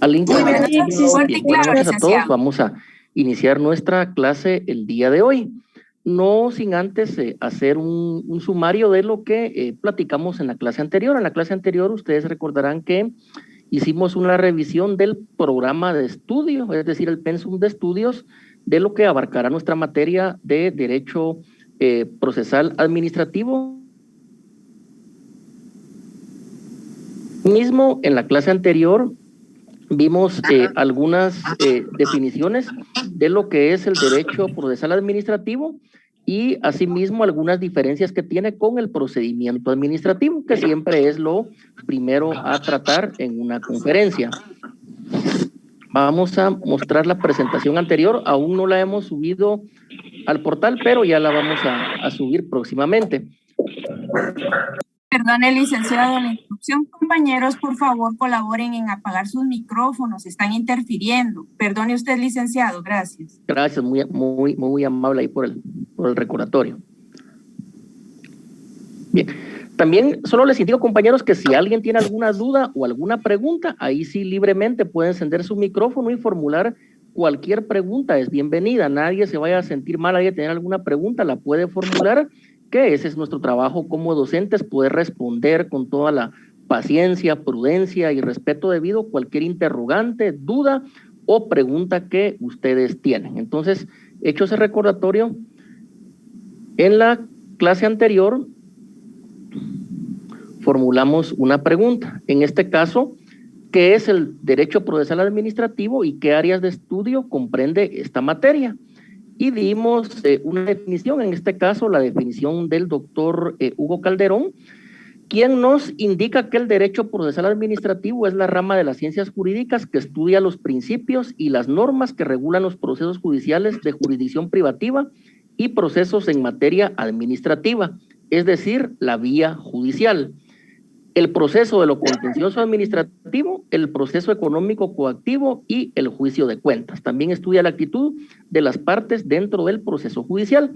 link. Muy buenas noches a todos. Vamos a iniciar nuestra clase el día de hoy. No sin antes hacer un sumario de lo que platicamos en la clase anterior. En la clase anterior ustedes recordarán que hicimos una revisión del programa de estudio, es decir, el pensum de estudios de lo que abarcará nuestra materia de Derecho Procesal Administrativo. Mismo en la clase anterior vimos algunas definiciones de lo que es el derecho procesal administrativo y asimismo algunas diferencias que tiene con el procedimiento administrativo, que siempre es lo primero a tratar en una conferencia. Vamos a mostrar la presentación anterior, aún no la hemos subido al portal, pero ya la vamos a subir próximamente. Perdone, licenciado, la interrupción. Compañeros, por favor, colaboren en apagar sus micrófonos, están interfiriendo. Perdone usted, licenciado, gracias. Gracias, muy amable ahí por el recordatorio. Bien, también solo les indico, compañeros, que si alguien tiene alguna duda o alguna pregunta, ahí sí libremente puede encender su micrófono y formular cualquier pregunta, es bienvenida. Nadie se vaya a sentir mal ahí de tener alguna pregunta, la puede formular, que ese es nuestro trabajo como docentes, poder responder con toda la paciencia, prudencia y respeto debido cualquier interrogante, duda o pregunta que ustedes tienen. Entonces, hecho ese recordatorio, en la clase anterior formulamos una pregunta. En este caso, ¿qué es el derecho procesal administrativo y qué áreas de estudio comprende esta materia? Y dimos una definición, en este caso la definición del doctor Hugo Calderón, quien nos indica que el derecho procesal administrativo es la rama de las ciencias jurídicas que estudia los principios y las normas que regulan los procesos judiciales de jurisdicción privativa y procesos en materia administrativa, es decir, la vía judicial. El proceso de lo contencioso administrativo, el proceso económico coactivo y el juicio de cuentas. También estudia la actitud de las partes dentro del proceso judicial.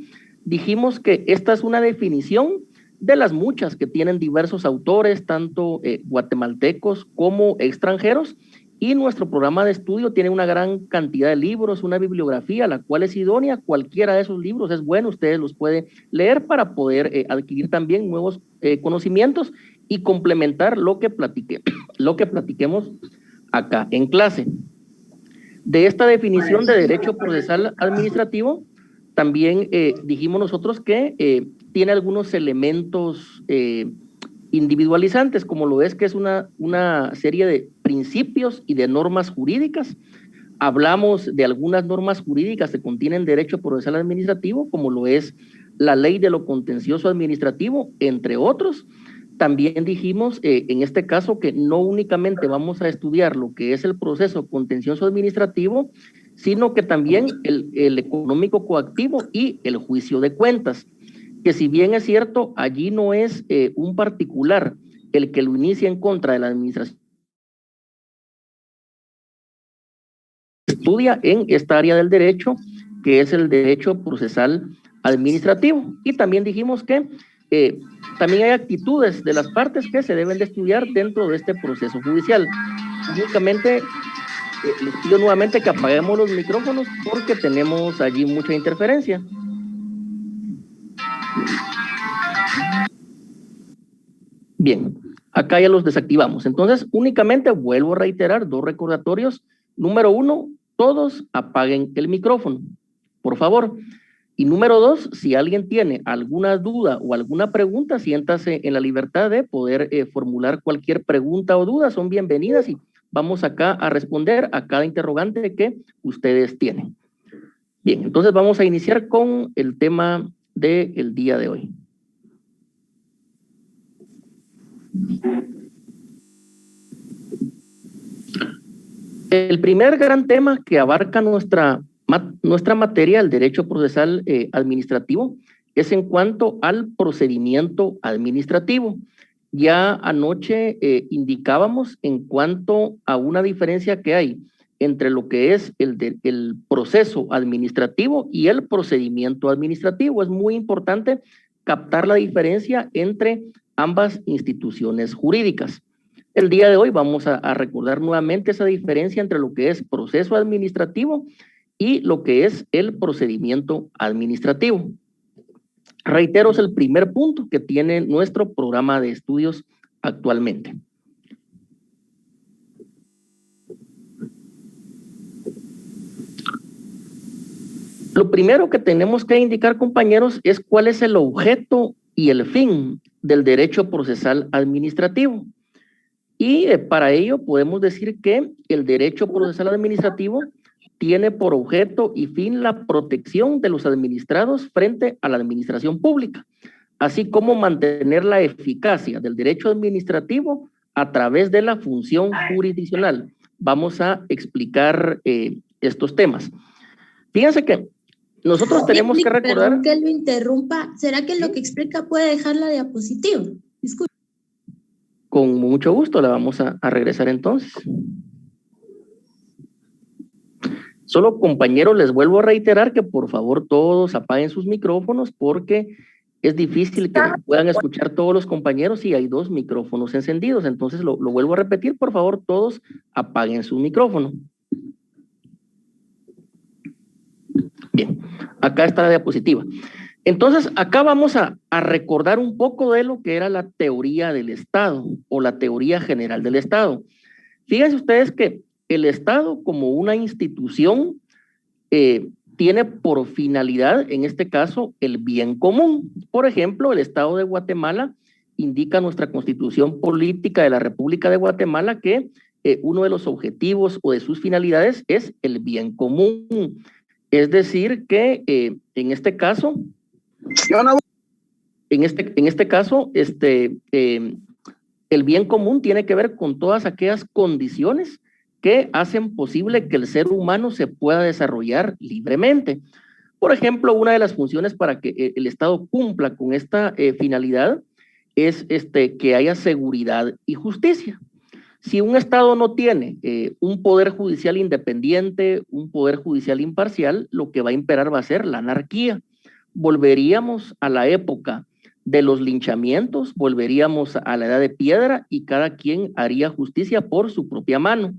Dijimos que esta es una definición de las muchas que tienen diversos autores, tanto guatemaltecos como extranjeros, y nuestro programa de estudio tiene una gran cantidad de libros, una bibliografía, la cual es idónea. Cualquiera de esos libros es bueno, ustedes los pueden leer para poder adquirir también nuevos conocimientos y complementar lo que platiquemos acá en clase. De esta definición de derecho procesal administrativo, también dijimos nosotros que tiene algunos elementos individualizantes, como lo es que es una serie de principios y de normas jurídicas. Hablamos de algunas normas jurídicas que contienen derecho procesal administrativo, como lo es la ley de lo contencioso administrativo, entre otros. También dijimos en este caso que no únicamente vamos a estudiar lo que es el proceso contencioso administrativo, sino que también el económico coactivo y el juicio de cuentas, que si bien es cierto, allí no es un particular el que lo inicia en contra de la administración, estudia en esta área del derecho, que es el derecho procesal administrativo. Y también dijimos que también hay actitudes de las partes que se deben de estudiar dentro de este proceso judicial. Únicamente les pido nuevamente que apaguemos los micrófonos porque tenemos allí mucha interferencia. Bien, acá ya los desactivamos. Entonces, únicamente vuelvo a reiterar dos recordatorios. Número 1, todos apaguen el micrófono, por favor. Y número 2, si alguien tiene alguna duda o alguna pregunta, siéntase en la libertad de poder formular cualquier pregunta o duda, son bienvenidas y vamos acá a responder a cada interrogante que ustedes tienen. Bien, entonces vamos a iniciar con el tema del día de hoy. El primer gran tema que abarca nuestra materia, el derecho procesal administrativo, es en cuanto al procedimiento administrativo. Ya anoche indicábamos en cuanto a una diferencia que hay entre lo que es el proceso administrativo y el procedimiento administrativo. Es muy importante captar la diferencia entre ambas instituciones jurídicas. El día de hoy vamos a recordar nuevamente esa diferencia entre lo que es proceso administrativo y lo que es el procedimiento administrativo. Reitero, es el primer punto que tiene nuestro programa de estudios actualmente. Lo primero que tenemos que indicar, compañeros, es cuál es el objeto y el fin del derecho procesal administrativo. Y para ello podemos decir que el derecho procesal administrativo tiene por objeto y fin la protección de los administrados frente a la administración pública, así como mantener la eficacia del derecho administrativo a través de la función jurisdiccional. Vamos a explicar estos temas. Fíjense que nosotros tenemos que recordar... Perdón que lo interrumpa. ¿Será que lo que explica puede dejar la diapositiva? Disculpe. Con mucho gusto la vamos a regresar entonces. Solo, compañeros, les vuelvo a reiterar que por favor todos apaguen sus micrófonos porque es difícil que puedan escuchar todos los compañeros si hay dos micrófonos encendidos. Entonces lo vuelvo a repetir, por favor todos apaguen su micrófono. Bien, acá está la diapositiva. Entonces, acá vamos a recordar un poco de lo que era la teoría del Estado o la teoría general del Estado. Fíjense ustedes que el Estado como una institución tiene por finalidad, en este caso, el bien común. Por ejemplo, el Estado de Guatemala indica nuestra Constitución Política de la República de Guatemala que uno de los objetivos o de sus finalidades es el bien común. Es decir, que en este caso, el bien común tiene que ver con todas aquellas condiciones que hacen posible que el ser humano se pueda desarrollar libremente. Por ejemplo, una de las funciones para que el Estado cumpla con esta finalidad es que haya seguridad y justicia. Si un Estado no tiene un poder judicial independiente, un poder judicial imparcial, lo que va a imperar va a ser la anarquía. Volveríamos a la época de los linchamientos, volveríamos a la edad de piedra y cada quien haría justicia por su propia mano.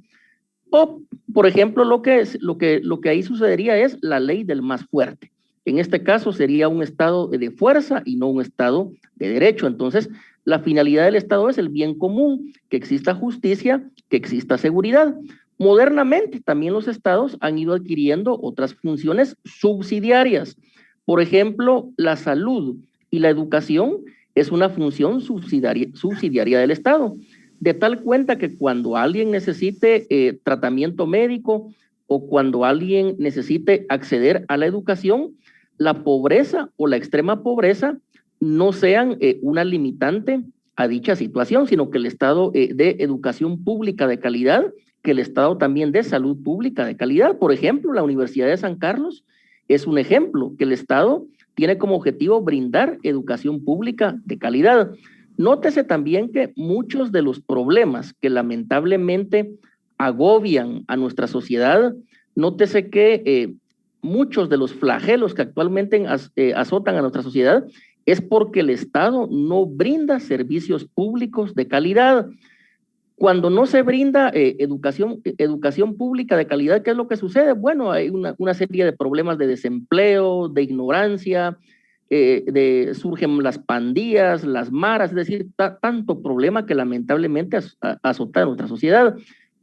O, por ejemplo, lo que ahí sucedería es la ley del más fuerte. En este caso sería un Estado de fuerza y no un Estado de derecho. Entonces, la finalidad del Estado es el bien común, que exista justicia, que exista seguridad. Modernamente, también los Estados han ido adquiriendo otras funciones subsidiarias. Por ejemplo, la salud y la educación es una función subsidiaria del Estado. De tal cuenta que cuando alguien necesite tratamiento médico o cuando alguien necesite acceder a la educación, la pobreza o la extrema pobreza no sean una limitante a dicha situación, sino que el Estado de educación pública de calidad, que el Estado también de salud pública de calidad. Por ejemplo, la Universidad de San Carlos es un ejemplo que el Estado tiene como objetivo brindar educación pública de calidad. Nótese también que muchos de los problemas que lamentablemente agobian a nuestra sociedad, nótese que muchos de los flagelos que actualmente azotan a nuestra sociedad es porque el Estado no brinda servicios públicos de calidad. Cuando no se brinda educación pública de calidad, ¿qué es lo que sucede? Bueno, hay una serie de problemas de desempleo, de ignorancia, surgen las pandillas, las maras, es decir, tanto problema que lamentablemente azota a nuestra sociedad.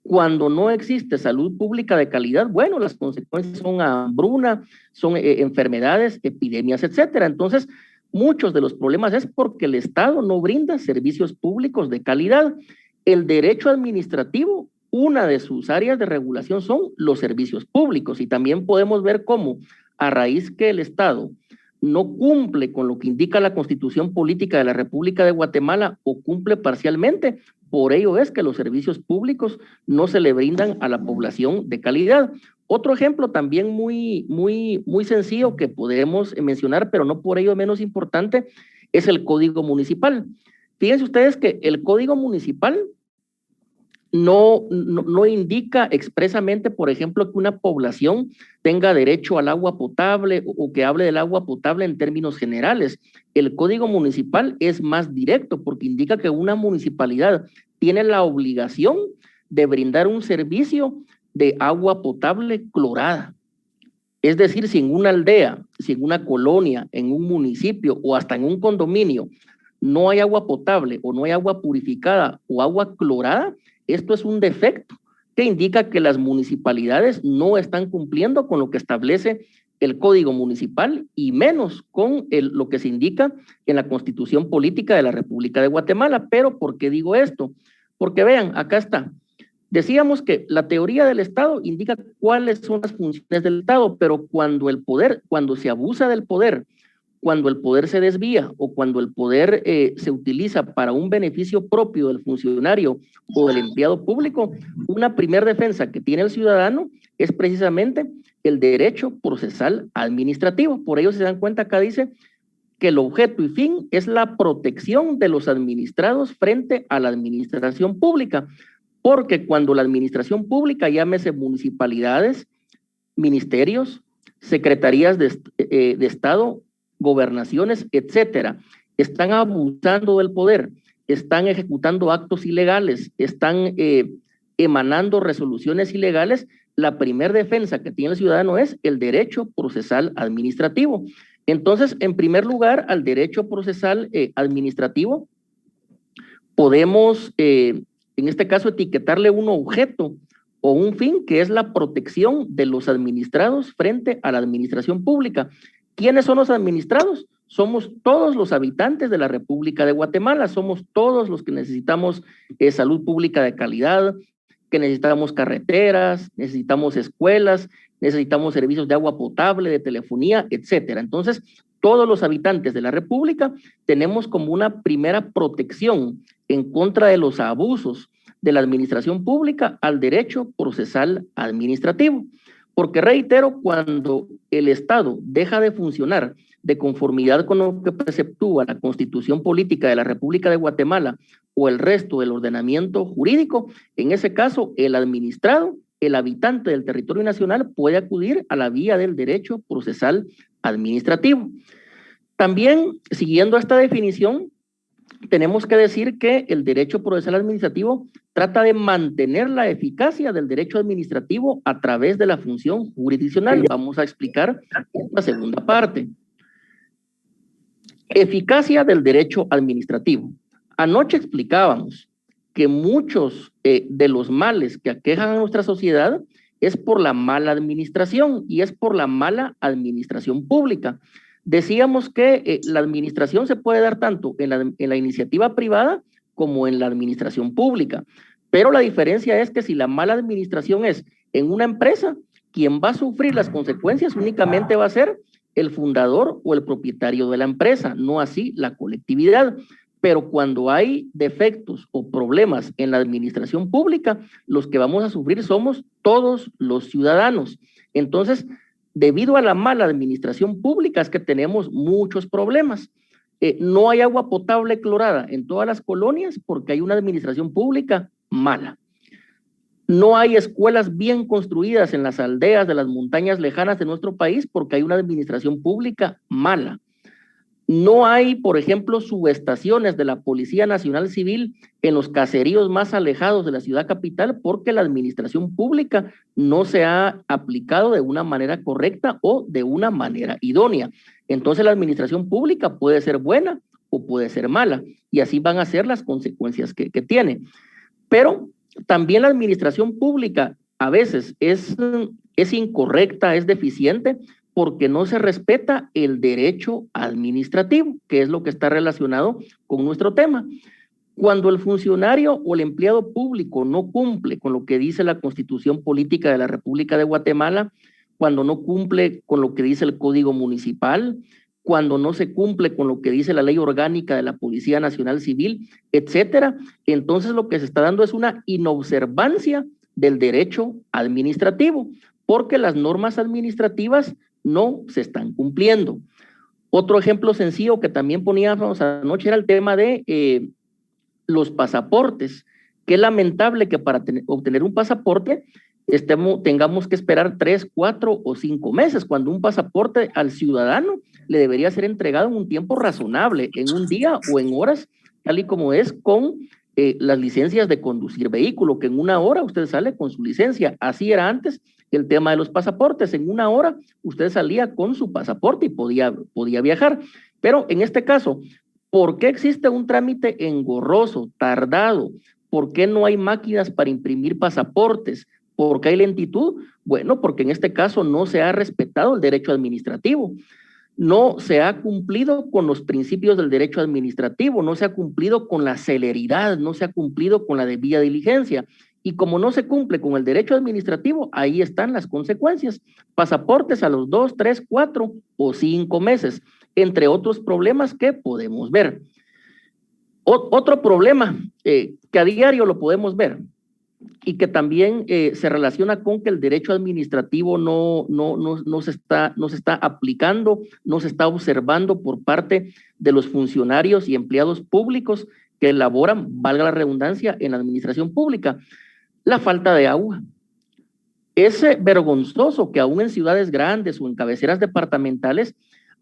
Cuando no existe salud pública de calidad, bueno, las consecuencias son hambruna, son enfermedades, epidemias, etcétera. Entonces, muchos de los problemas es porque el Estado no brinda servicios públicos de calidad. El derecho administrativo, una de sus áreas de regulación son los servicios públicos y también podemos ver cómo a raíz que el Estado no cumple con lo que indica la Constitución Política de la República de Guatemala o cumple parcialmente, por ello es que los servicios públicos no se le brindan a la población de calidad. Otro ejemplo también muy sencillo que podemos mencionar, pero no por ello menos importante, es el Código Municipal. Fíjense ustedes que el Código Municipal no indica expresamente, por ejemplo, que una población tenga derecho al agua potable o que hable del agua potable en términos generales. El Código Municipal es más directo porque indica que una municipalidad tiene la obligación de brindar un servicio de agua potable clorada. Es decir, si en una aldea, si en una colonia, en un municipio o hasta en un condominio no hay agua potable o no hay agua purificada o agua clorada, esto es un defecto que indica que las municipalidades no están cumpliendo con lo que establece el Código Municipal y menos con lo que se indica en la Constitución Política de la República de Guatemala. Pero ¿por qué digo esto? Porque vean, acá está. Decíamos que la teoría del Estado indica cuáles son las funciones del Estado, pero cuando se abusa del poder, cuando el poder se desvía o cuando el poder se utiliza para un beneficio propio del funcionario o del empleado público, una primera defensa que tiene el ciudadano es precisamente el derecho procesal administrativo. Por ello, se dan cuenta, acá dice que el objeto y fin es la protección de los administrados frente a la administración pública. Porque cuando la administración pública, llámese municipalidades, ministerios, secretarías de Estado, gobernaciones, etcétera, están abusando del poder, están ejecutando actos ilegales, están emanando resoluciones ilegales, la primera defensa que tiene el ciudadano es el derecho procesal administrativo. Entonces, en primer lugar, al derecho procesal administrativo, podemos en este caso, etiquetarle un objeto o un fin que es la protección de los administrados frente a la administración pública. ¿Quiénes son los administrados? Somos todos los habitantes de la República de Guatemala, somos todos los que necesitamos salud pública de calidad, que necesitamos carreteras, necesitamos escuelas, necesitamos servicios de agua potable, de telefonía, etcétera. Entonces, todos los habitantes de la República tenemos como una primera protección en contra de los abusos de la administración pública al derecho procesal administrativo. Porque reitero, cuando el Estado deja de funcionar de conformidad con lo que preceptúa la Constitución Política de la República de Guatemala o el resto del ordenamiento jurídico, en ese caso el administrado, el habitante del territorio nacional puede acudir a la vía del derecho procesal administrativo. También, siguiendo esta definición, tenemos que decir que el derecho procesal administrativo trata de mantener la eficacia del derecho administrativo a través de la función jurisdiccional. Vamos a explicar la segunda parte. Eficacia del derecho administrativo. Anoche explicábamos que muchos de los males que aquejan a nuestra sociedad es por la mala administración y es por la mala administración pública. Decíamos que la administración se puede dar tanto en la iniciativa privada como en la administración pública, pero la diferencia es que si la mala administración es en una empresa, quien va a sufrir las consecuencias únicamente va a ser el fundador o el propietario de la empresa, no así la colectividad. Pero cuando hay defectos o problemas en la administración pública, los que vamos a sufrir somos todos los ciudadanos. Entonces, debido a la mala administración pública es que tenemos muchos problemas. No hay agua potable clorada en todas las colonias porque hay una administración pública mala. No hay escuelas bien construidas en las aldeas de las montañas lejanas de nuestro país porque hay una administración pública mala. No hay, por ejemplo, subestaciones de la Policía Nacional Civil en los caseríos más alejados de la ciudad capital porque la administración pública no se ha aplicado de una manera correcta o de una manera idónea. Entonces la administración pública puede ser buena o puede ser mala y así van a ser las consecuencias que tiene. Pero también la administración pública a veces es incorrecta, es deficiente, porque no se respeta el derecho administrativo, que es lo que está relacionado con nuestro tema. Cuando el funcionario o el empleado público no cumple con lo que dice la Constitución Política de la República de Guatemala, cuando no cumple con lo que dice el Código Municipal, cuando no se cumple con lo que dice la Ley Orgánica de la Policía Nacional Civil, etcétera, entonces lo que se está dando es una inobservancia del derecho administrativo, porque las normas administrativas no se están cumpliendo. Otro ejemplo sencillo que también poníamos anoche era el tema de los pasaportes. Qué lamentable que para obtener un pasaporte tengamos que esperar 3, 4 o 5 meses, cuando un pasaporte al ciudadano le debería ser entregado en un tiempo razonable, en un día o en horas, tal y como es con las licencias de conducir vehículo, que en 1 hora usted sale con su licencia. Así era antes el tema de los pasaportes. En 1 hora usted salía con su pasaporte y podía viajar. Pero en este caso, ¿por qué existe un trámite engorroso, tardado? ¿Por qué no hay máquinas para imprimir pasaportes? ¿Por qué hay lentitud? Bueno, porque en este caso no se ha respetado el derecho administrativo. No se ha cumplido con los principios del derecho administrativo, no se ha cumplido con la celeridad, no se ha cumplido con la debida diligencia. Y como no se cumple con el derecho administrativo, ahí están las consecuencias. Pasaportes a los 2, 3, 4 o 5 meses, entre otros problemas que podemos ver. Otro problema que a diario lo podemos ver y que también se relaciona con que el derecho administrativo no se está aplicando, no se está observando por parte de los funcionarios y empleados públicos que elaboran, valga la redundancia, en la administración pública. La falta de agua. Es vergonzoso que aún en ciudades grandes o en cabeceras departamentales,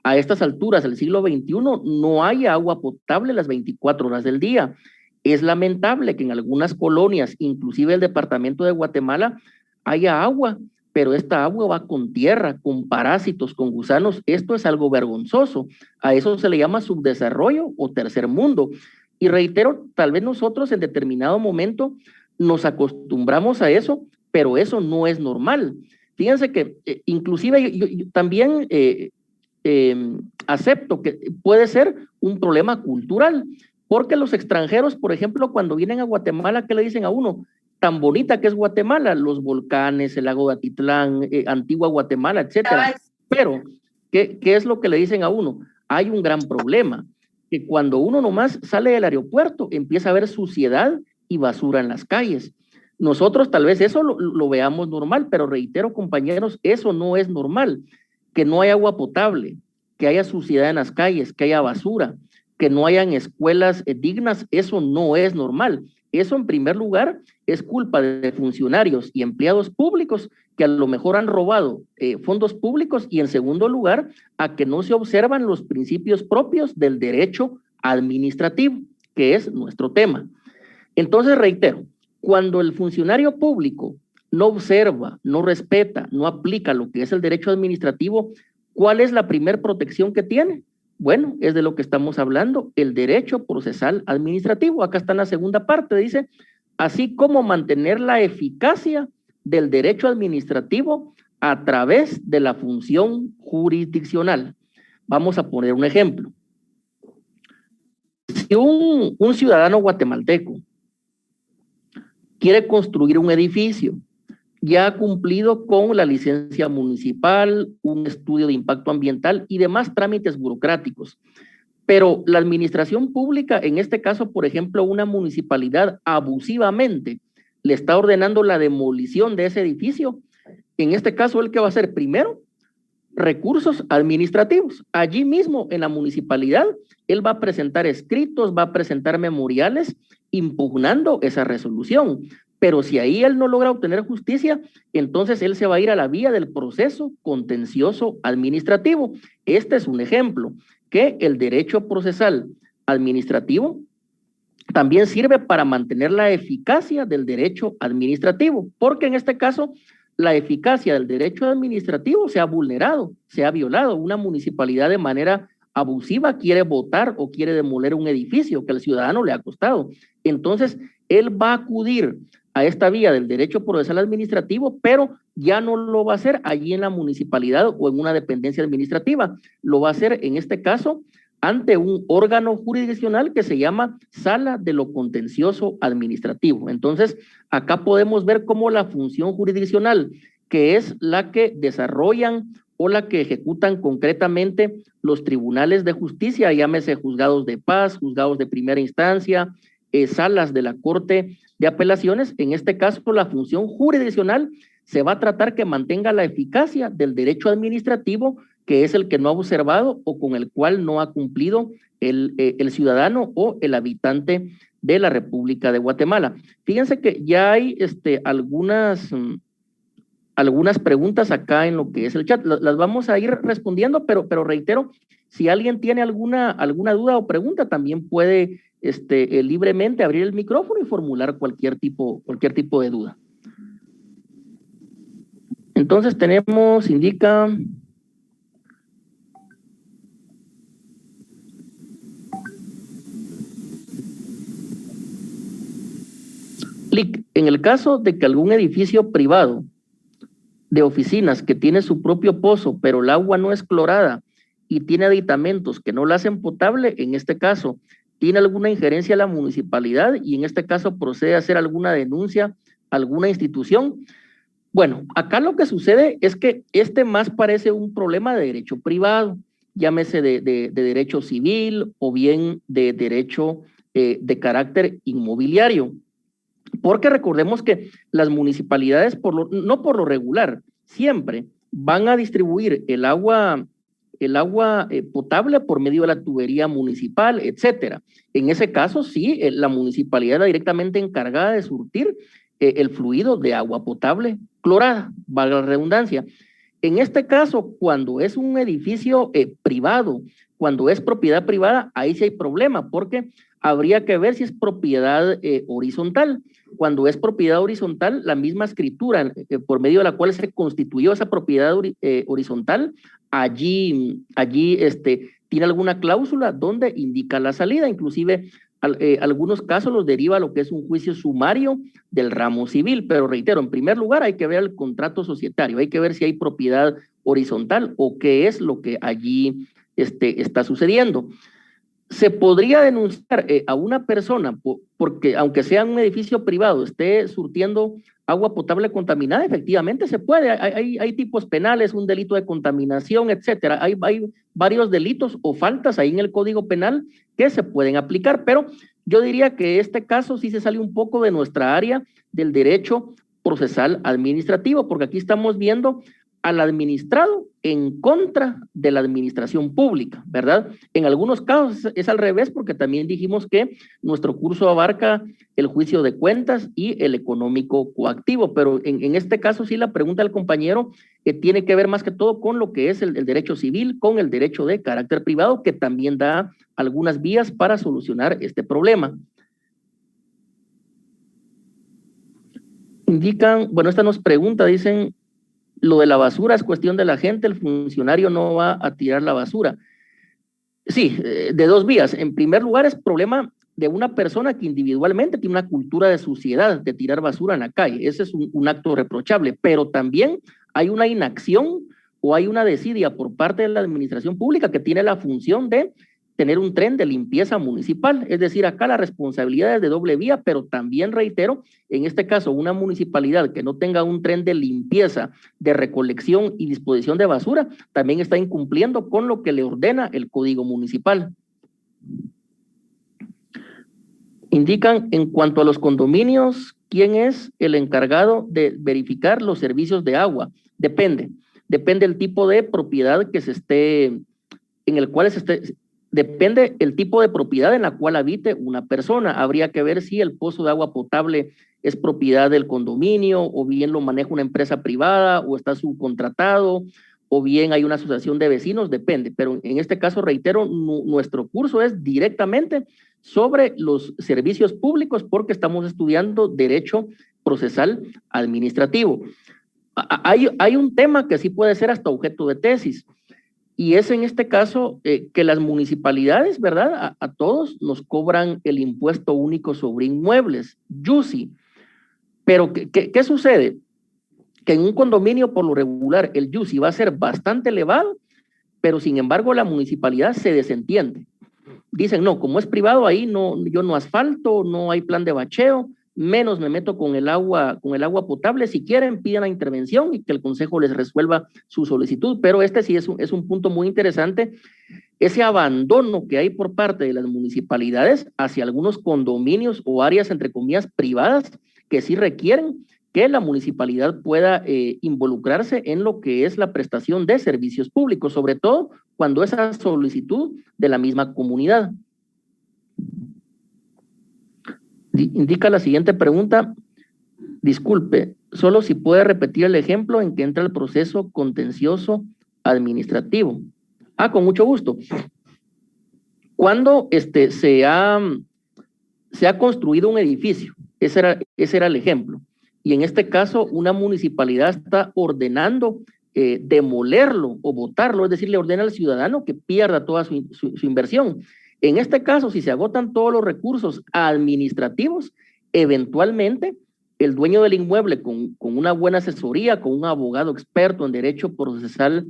a estas alturas del siglo XXI, no haya agua potable las 24 horas del día. Es lamentable que en algunas colonias, inclusive el departamento de Guatemala, haya agua, pero esta agua va con tierra, con parásitos, con gusanos. Esto es algo vergonzoso. A eso se le llama subdesarrollo o tercer mundo. Y reitero, tal vez nosotros en determinado momento nos acostumbramos a eso, pero eso no es normal. Fíjense que inclusive yo también acepto que puede ser un problema cultural, porque los extranjeros, por ejemplo, cuando vienen a Guatemala, ¿qué le dicen a uno? Tan bonita que es Guatemala, los volcanes, el lago de Atitlán, Antigua Guatemala, etcétera. Pero, ¿qué es lo que le dicen a uno? Hay un gran problema, que cuando uno nomás sale del aeropuerto, empieza a ver suciedad y basura en las calles. Nosotros tal vez eso lo veamos normal, pero reitero, compañeros, eso no es normal. Que no haya agua potable, que haya suciedad en las calles, que haya basura, que no hayan escuelas dignas, eso no es normal. Eso en primer lugar es culpa de funcionarios y empleados públicos que a lo mejor han robado fondos públicos, y en segundo lugar a que no se observan los principios propios del derecho administrativo, que es nuestro tema. Entonces reitero, cuando el funcionario público no observa, no respeta, no aplica lo que es el derecho administrativo, ¿cuál es la primera protección que tiene? Bueno, es de lo que estamos hablando, el derecho procesal administrativo. Acá está en la segunda parte, dice, así como mantener la eficacia del derecho administrativo a través de la función jurisdiccional. Vamos a poner un ejemplo. Si un ciudadano guatemalteco quiere construir un edificio, ya ha cumplido con la licencia municipal, un estudio de impacto ambiental y demás trámites burocráticos. Pero la administración pública, en este caso, por ejemplo, una municipalidad abusivamente le está ordenando la demolición de ese edificio. En este caso, ¿él qué va a hacer? Primero, recursos administrativos. Allí mismo, en la municipalidad, él va a presentar escritos, va a presentar memoriales impugnando esa resolución. Pero si ahí él no logra obtener justicia, entonces él se va a ir a la vía del proceso contencioso administrativo. Este es un ejemplo, que el derecho procesal administrativo también sirve para mantener la eficacia del derecho administrativo, porque en este caso la eficacia del derecho administrativo se ha vulnerado, se ha violado. Una municipalidad de manera abusiva quiere botar o quiere demoler un edificio que al ciudadano le ha costado. Entonces, él va a acudir a esta vía del derecho procesal administrativo, pero ya no lo va a hacer allí en la municipalidad o en una dependencia administrativa. Lo va a hacer, en este caso, ante un órgano jurisdiccional que se llama Sala de lo Contencioso Administrativo. Entonces, acá podemos ver cómo la función jurisdiccional, que es la que desarrollan o la que ejecutan concretamente los tribunales de justicia, llámese juzgados de paz, juzgados de primera instancia, salas de la Corte de Apelaciones. En este caso, la función jurisdiccional se va a tratar que mantenga la eficacia del derecho administrativo, que es el que no ha observado o con el cual no ha cumplido el ciudadano o el habitante de la República de Guatemala. Fíjense que ya hay algunas preguntas acá en lo que es el chat. Las vamos a ir respondiendo, pero reitero, si alguien tiene alguna duda o pregunta, también puede libremente abrir el micrófono y formular cualquier tipo de duda. Entonces tenemos, indica... En el caso de que algún edificio privado de oficinas que tiene su propio pozo, pero el agua no es clorada y tiene aditamentos que no la hacen potable, en este caso tiene alguna injerencia a la municipalidad y en este caso procede a hacer alguna denuncia a alguna institución. Bueno, acá lo que sucede es que más parece un problema de derecho privado, llámese de derecho civil o bien de derecho de carácter inmobiliario. Porque recordemos que las municipalidades, no por lo regular, siempre van a distribuir el agua potable por medio de la tubería municipal, etcétera. En ese caso, sí, la municipalidad era directamente encargada de surtir el fluido de agua potable clorada, valga la redundancia. En este caso, cuando es un edificio privado, cuando es propiedad privada, ahí sí hay problema, porque habría que ver si es propiedad horizontal. Cuando es propiedad horizontal, la misma escritura por medio de la cual se constituyó esa propiedad horizontal, allí tiene alguna cláusula donde indica la salida, inclusive algunos casos los deriva a lo que es un juicio sumario del ramo civil, pero reitero, en primer lugar hay que ver el contrato societario, hay que ver si hay propiedad horizontal o qué es lo que allí está sucediendo. Se podría denunciar a una persona porque aunque sea un edificio privado esté surtiendo agua potable contaminada, efectivamente se puede, hay tipos penales, un delito de contaminación, etcétera, hay varios delitos o faltas ahí en el Código Penal que se pueden aplicar, pero yo diría que este caso sí se sale un poco de nuestra área del derecho procesal administrativo, porque aquí estamos viendo al administrado en contra de la administración pública, ¿verdad? En algunos casos es al revés, porque también dijimos que nuestro curso abarca el juicio de cuentas y el económico coactivo, pero en este caso sí la pregunta del compañero tiene que ver más que todo con lo que es el derecho civil, con el derecho de carácter privado, que también da algunas vías para solucionar este problema. Indican, bueno, esta nos pregunta, dicen, lo de la basura es cuestión de la gente, el funcionario no va a tirar la basura. Sí, de dos vías. En primer lugar, es problema de una persona que individualmente tiene una cultura de suciedad, de tirar basura en la calle. Ese es un acto reprochable, pero también hay una inacción o hay una desidia por parte de la administración pública que tiene la función de tener un tren de limpieza municipal, es decir, acá la responsabilidad es de doble vía, pero también reitero, en este caso, una municipalidad que no tenga un tren de limpieza, de recolección y disposición de basura, también está incumpliendo con lo que le ordena el Código Municipal. Indican, en cuanto a los condominios, ¿quién es el encargado de verificar los servicios de agua? Depende del tipo de propiedad que se esté, en el cual se esté. Depende el tipo de propiedad en la cual habite una persona. Habría que ver si el pozo de agua potable es propiedad del condominio o bien lo maneja una empresa privada o está subcontratado o bien hay una asociación de vecinos, depende. Pero en este caso, reitero, nuestro curso es directamente sobre los servicios públicos porque estamos estudiando derecho procesal administrativo. Hay un tema que sí puede ser hasta objeto de tesis. Y es en este caso que las municipalidades, ¿verdad? A todos nos cobran el impuesto único sobre inmuebles, YUSI. Pero ¿qué sucede? Que en un condominio por lo regular el YUSI va a ser bastante elevado, pero sin embargo la municipalidad se desentiende. Dicen, no, como es privado ahí no, yo no asfalto, no hay plan de bacheo, menos me meto con el agua potable. Si quieren, piden la intervención y que el consejo les resuelva su solicitud, pero este sí es un punto muy interesante, ese abandono que hay por parte de las municipalidades hacia algunos condominios o áreas, entre comillas, privadas, que sí requieren que la municipalidad pueda involucrarse en lo que es la prestación de servicios públicos, sobre todo cuando es a solicitud de la misma comunidad. Indica la siguiente pregunta, disculpe, solo si puede repetir el ejemplo en que entra el proceso contencioso administrativo. Con mucho gusto. Cuando se se ha construido un edificio, ese era el ejemplo, y en este caso una municipalidad está ordenando demolerlo o botarlo, es decir, le ordena al ciudadano que pierda toda su inversión. En este caso, si se agotan todos los recursos administrativos, eventualmente el dueño del inmueble con una buena asesoría, con un abogado experto en derecho procesal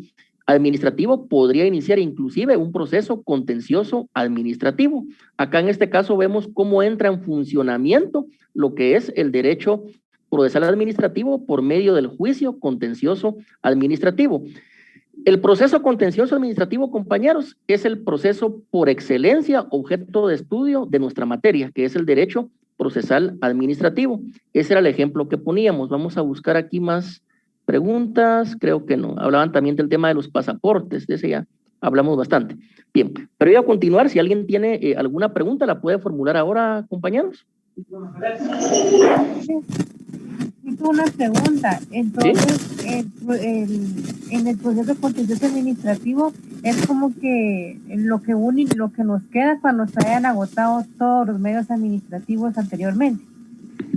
administrativo, podría iniciar inclusive un proceso contencioso administrativo. Acá en este caso vemos cómo entra en funcionamiento lo que es el derecho procesal administrativo por medio del juicio contencioso administrativo. El proceso contencioso administrativo, compañeros, es el proceso por excelencia objeto de estudio de nuestra materia, que es el derecho procesal administrativo. Ese era el ejemplo que poníamos. Vamos a buscar aquí más preguntas. Creo que no. Hablaban también del tema de los pasaportes. De ese ya hablamos bastante. Bien, pero voy a continuar. Si alguien tiene alguna pregunta, la puede formular ahora, compañeros. Tengo una pregunta. Entonces, ¿sí? En el proceso contencioso administrativo es como que lo que nos queda cuando se hayan agotado todos los medios administrativos anteriormente.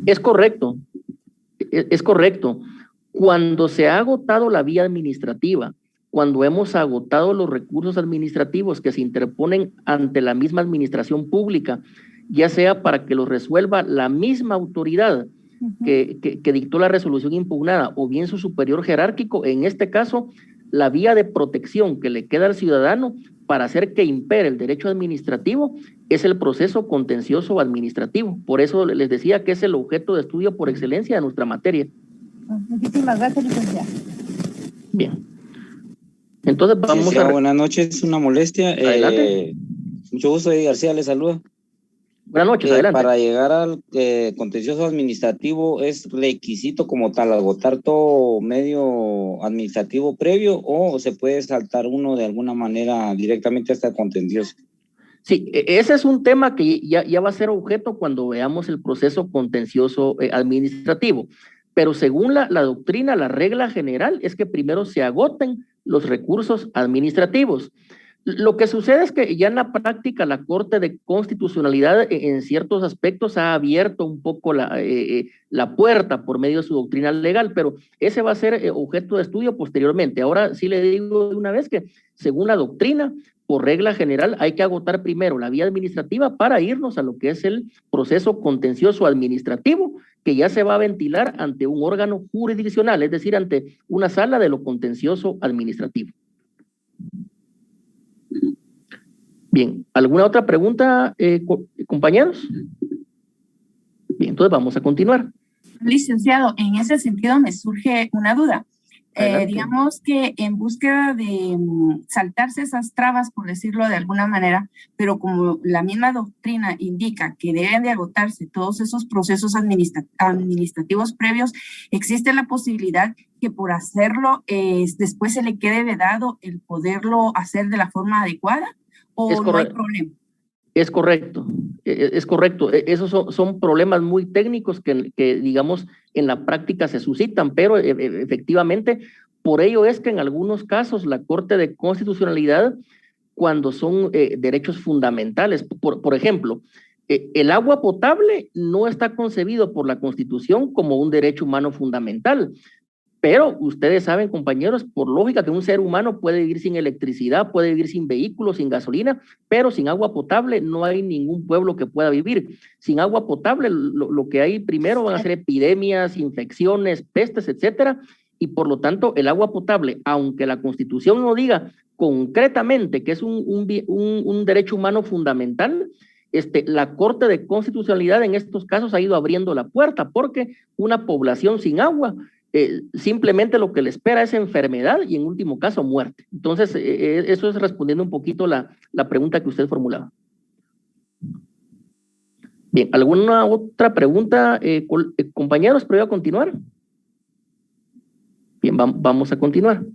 Es correcto. Es correcto. Cuando se ha agotado la vía administrativa, cuando hemos agotado los recursos administrativos que se interponen ante la misma administración pública, ya sea para que los resuelva la misma autoridad que dictó la resolución impugnada o bien su superior jerárquico, en este caso, la vía de protección que le queda al ciudadano para hacer que impere el derecho administrativo es el proceso contencioso administrativo. Por eso les decía que es el objeto de estudio por excelencia de nuestra materia. Muchísimas gracias, licenciado. Bien. Entonces vamos a... Buenas noches, una molestia. Mucho gusto, Eddie García, le saluda. Buenas noches, adelante. Para llegar al contencioso administrativo, ¿es requisito como tal agotar todo medio administrativo previo o se puede saltar uno de alguna manera directamente hasta el contencioso? Sí, ese es un tema que ya va a ser objeto cuando veamos el proceso contencioso administrativo. Pero según la doctrina, la regla general es que primero se agoten los recursos administrativos. Lo que sucede es que ya en la práctica la Corte de Constitucionalidad en ciertos aspectos ha abierto un poco la puerta por medio de su doctrina legal, pero ese va a ser objeto de estudio posteriormente. Ahora sí le digo de una vez que según la doctrina, por regla general, hay que agotar primero la vía administrativa para irnos a lo que es el proceso contencioso administrativo, que ya se va a ventilar ante un órgano jurisdiccional, es decir, ante una sala de lo contencioso administrativo. Bien, ¿alguna otra pregunta, compañeros? Bien, entonces vamos a continuar. Licenciado, en ese sentido me surge una duda. Digamos que en búsqueda de saltarse esas trabas, por decirlo de alguna manera, pero como la misma doctrina indica que deben de agotarse todos esos procesos administrativos previos, existe la posibilidad que por hacerlo después se le quede vedado el poderlo hacer de la forma adecuada, o no hay problema. Es correcto, es correcto. Esos son problemas muy técnicos que, digamos, en la práctica se suscitan, pero efectivamente, por ello es que en algunos casos la Corte de Constitucionalidad, cuando son derechos fundamentales, por ejemplo, el agua potable no está concebido por la Constitución como un derecho humano fundamental. Pero ustedes saben, compañeros, por lógica que un ser humano puede vivir sin electricidad, puede vivir sin vehículos, sin gasolina, pero sin agua potable no hay ningún pueblo que pueda vivir. Sin agua potable lo que hay primero van a ser epidemias, infecciones, pestes, etcétera, y por lo tanto el agua potable, aunque la Constitución no diga concretamente que es un derecho humano fundamental, la Corte de Constitucionalidad en estos casos ha ido abriendo la puerta porque una población sin agua simplemente lo que le espera es enfermedad y en último caso muerte. Entonces, eso es respondiendo un poquito la pregunta que usted formulaba. Bien, ¿alguna otra pregunta, compañeros, previo a continuar? Bien, vamos a continuar.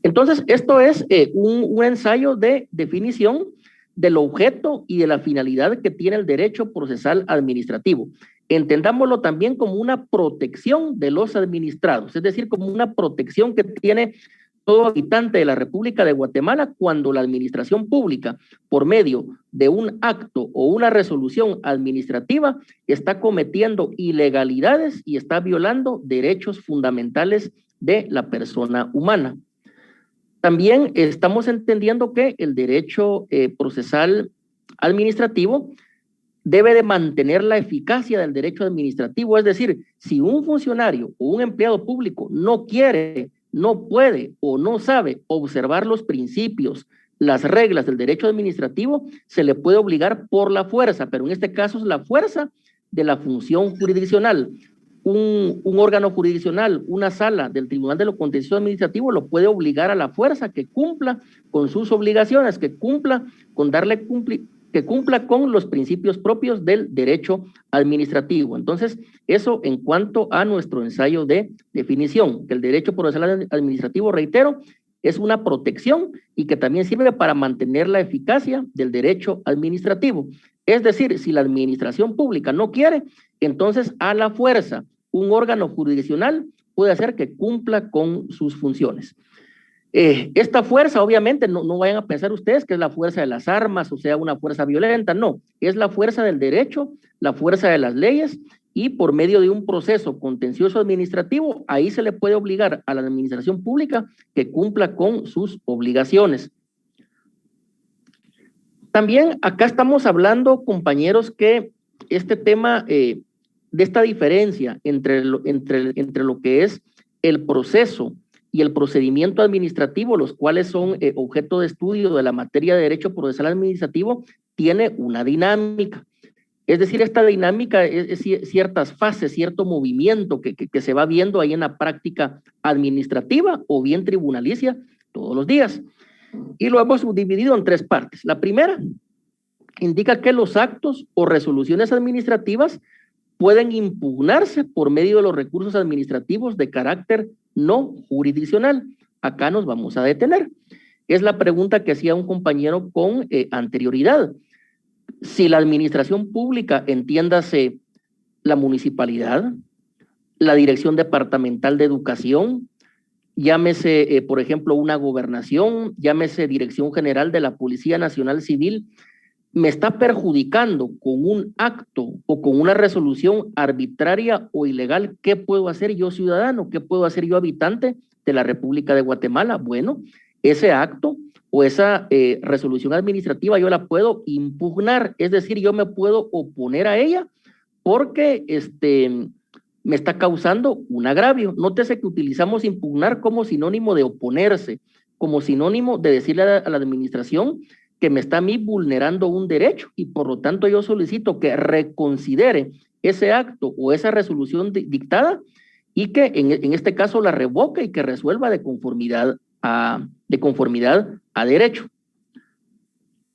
Entonces, esto es un ensayo de definición del objeto y de la finalidad que tiene el derecho procesal administrativo. Entendámoslo también como una protección de los administrados, es decir, como una protección que tiene todo habitante de la República de Guatemala cuando la administración pública, por medio de un acto o una resolución administrativa, está cometiendo ilegalidades y está violando derechos fundamentales de la persona humana. También estamos entendiendo que el derecho procesal administrativo debe de mantener la eficacia del derecho administrativo, es decir, si un funcionario o un empleado público no quiere, no puede o no sabe observar los principios, las reglas del derecho administrativo, se le puede obligar por la fuerza, pero en este caso es la fuerza de la función jurisdiccional. Un órgano jurisdiccional, una sala del Tribunal de lo Contencioso Administrativo lo puede obligar a la fuerza que cumpla con sus obligaciones, que cumpla con los principios propios del derecho administrativo. Entonces, eso en cuanto a nuestro ensayo de definición, que el derecho procesal administrativo, reitero, es una protección y que también sirve para mantener la eficacia del derecho administrativo. Es decir, si la administración pública no quiere, entonces a la fuerza un órgano jurisdiccional puede hacer que cumpla con sus funciones. Esta fuerza, obviamente, no vayan a pensar ustedes que es la fuerza de las armas, o sea, una fuerza violenta, no, es la fuerza del derecho, la fuerza de las leyes, y por medio de un proceso contencioso administrativo, ahí se le puede obligar a la administración pública que cumpla con sus obligaciones. También acá estamos hablando, compañeros, que este tema de esta diferencia entre lo que es el proceso y el procedimiento administrativo, los cuales son objeto de estudio de la materia de derecho procesal administrativo, tiene una dinámica. Es decir, esta dinámica es ciertas fases, cierto movimiento que se va viendo ahí en la práctica administrativa o bien tribunalicia todos los días. Y lo hemos subdividido en tres partes. La primera indica que los actos o resoluciones administrativas pueden impugnarse por medio de los recursos administrativos de carácter no jurisdiccional. Acá nos vamos a detener. Es la pregunta que hacía un compañero con anterioridad. Si la administración pública, entiéndase la municipalidad, la Dirección Departamental de Educación, llámese, por ejemplo, una gobernación, llámese Dirección General de la Policía Nacional Civil, me está perjudicando con un acto o con una resolución arbitraria o ilegal, ¿qué puedo hacer yo ciudadano? ¿Qué puedo hacer yo habitante de la República de Guatemala? Bueno, ese acto o esa resolución administrativa yo la puedo impugnar, es decir, yo me puedo oponer a ella porque me está causando un agravio. Nótese que utilizamos impugnar como sinónimo de oponerse, como sinónimo de decirle a la administración que me está a mí vulnerando un derecho y por lo tanto yo solicito que reconsidere ese acto o esa resolución dictada y que en este caso la revoque y que resuelva de conformidad a derecho.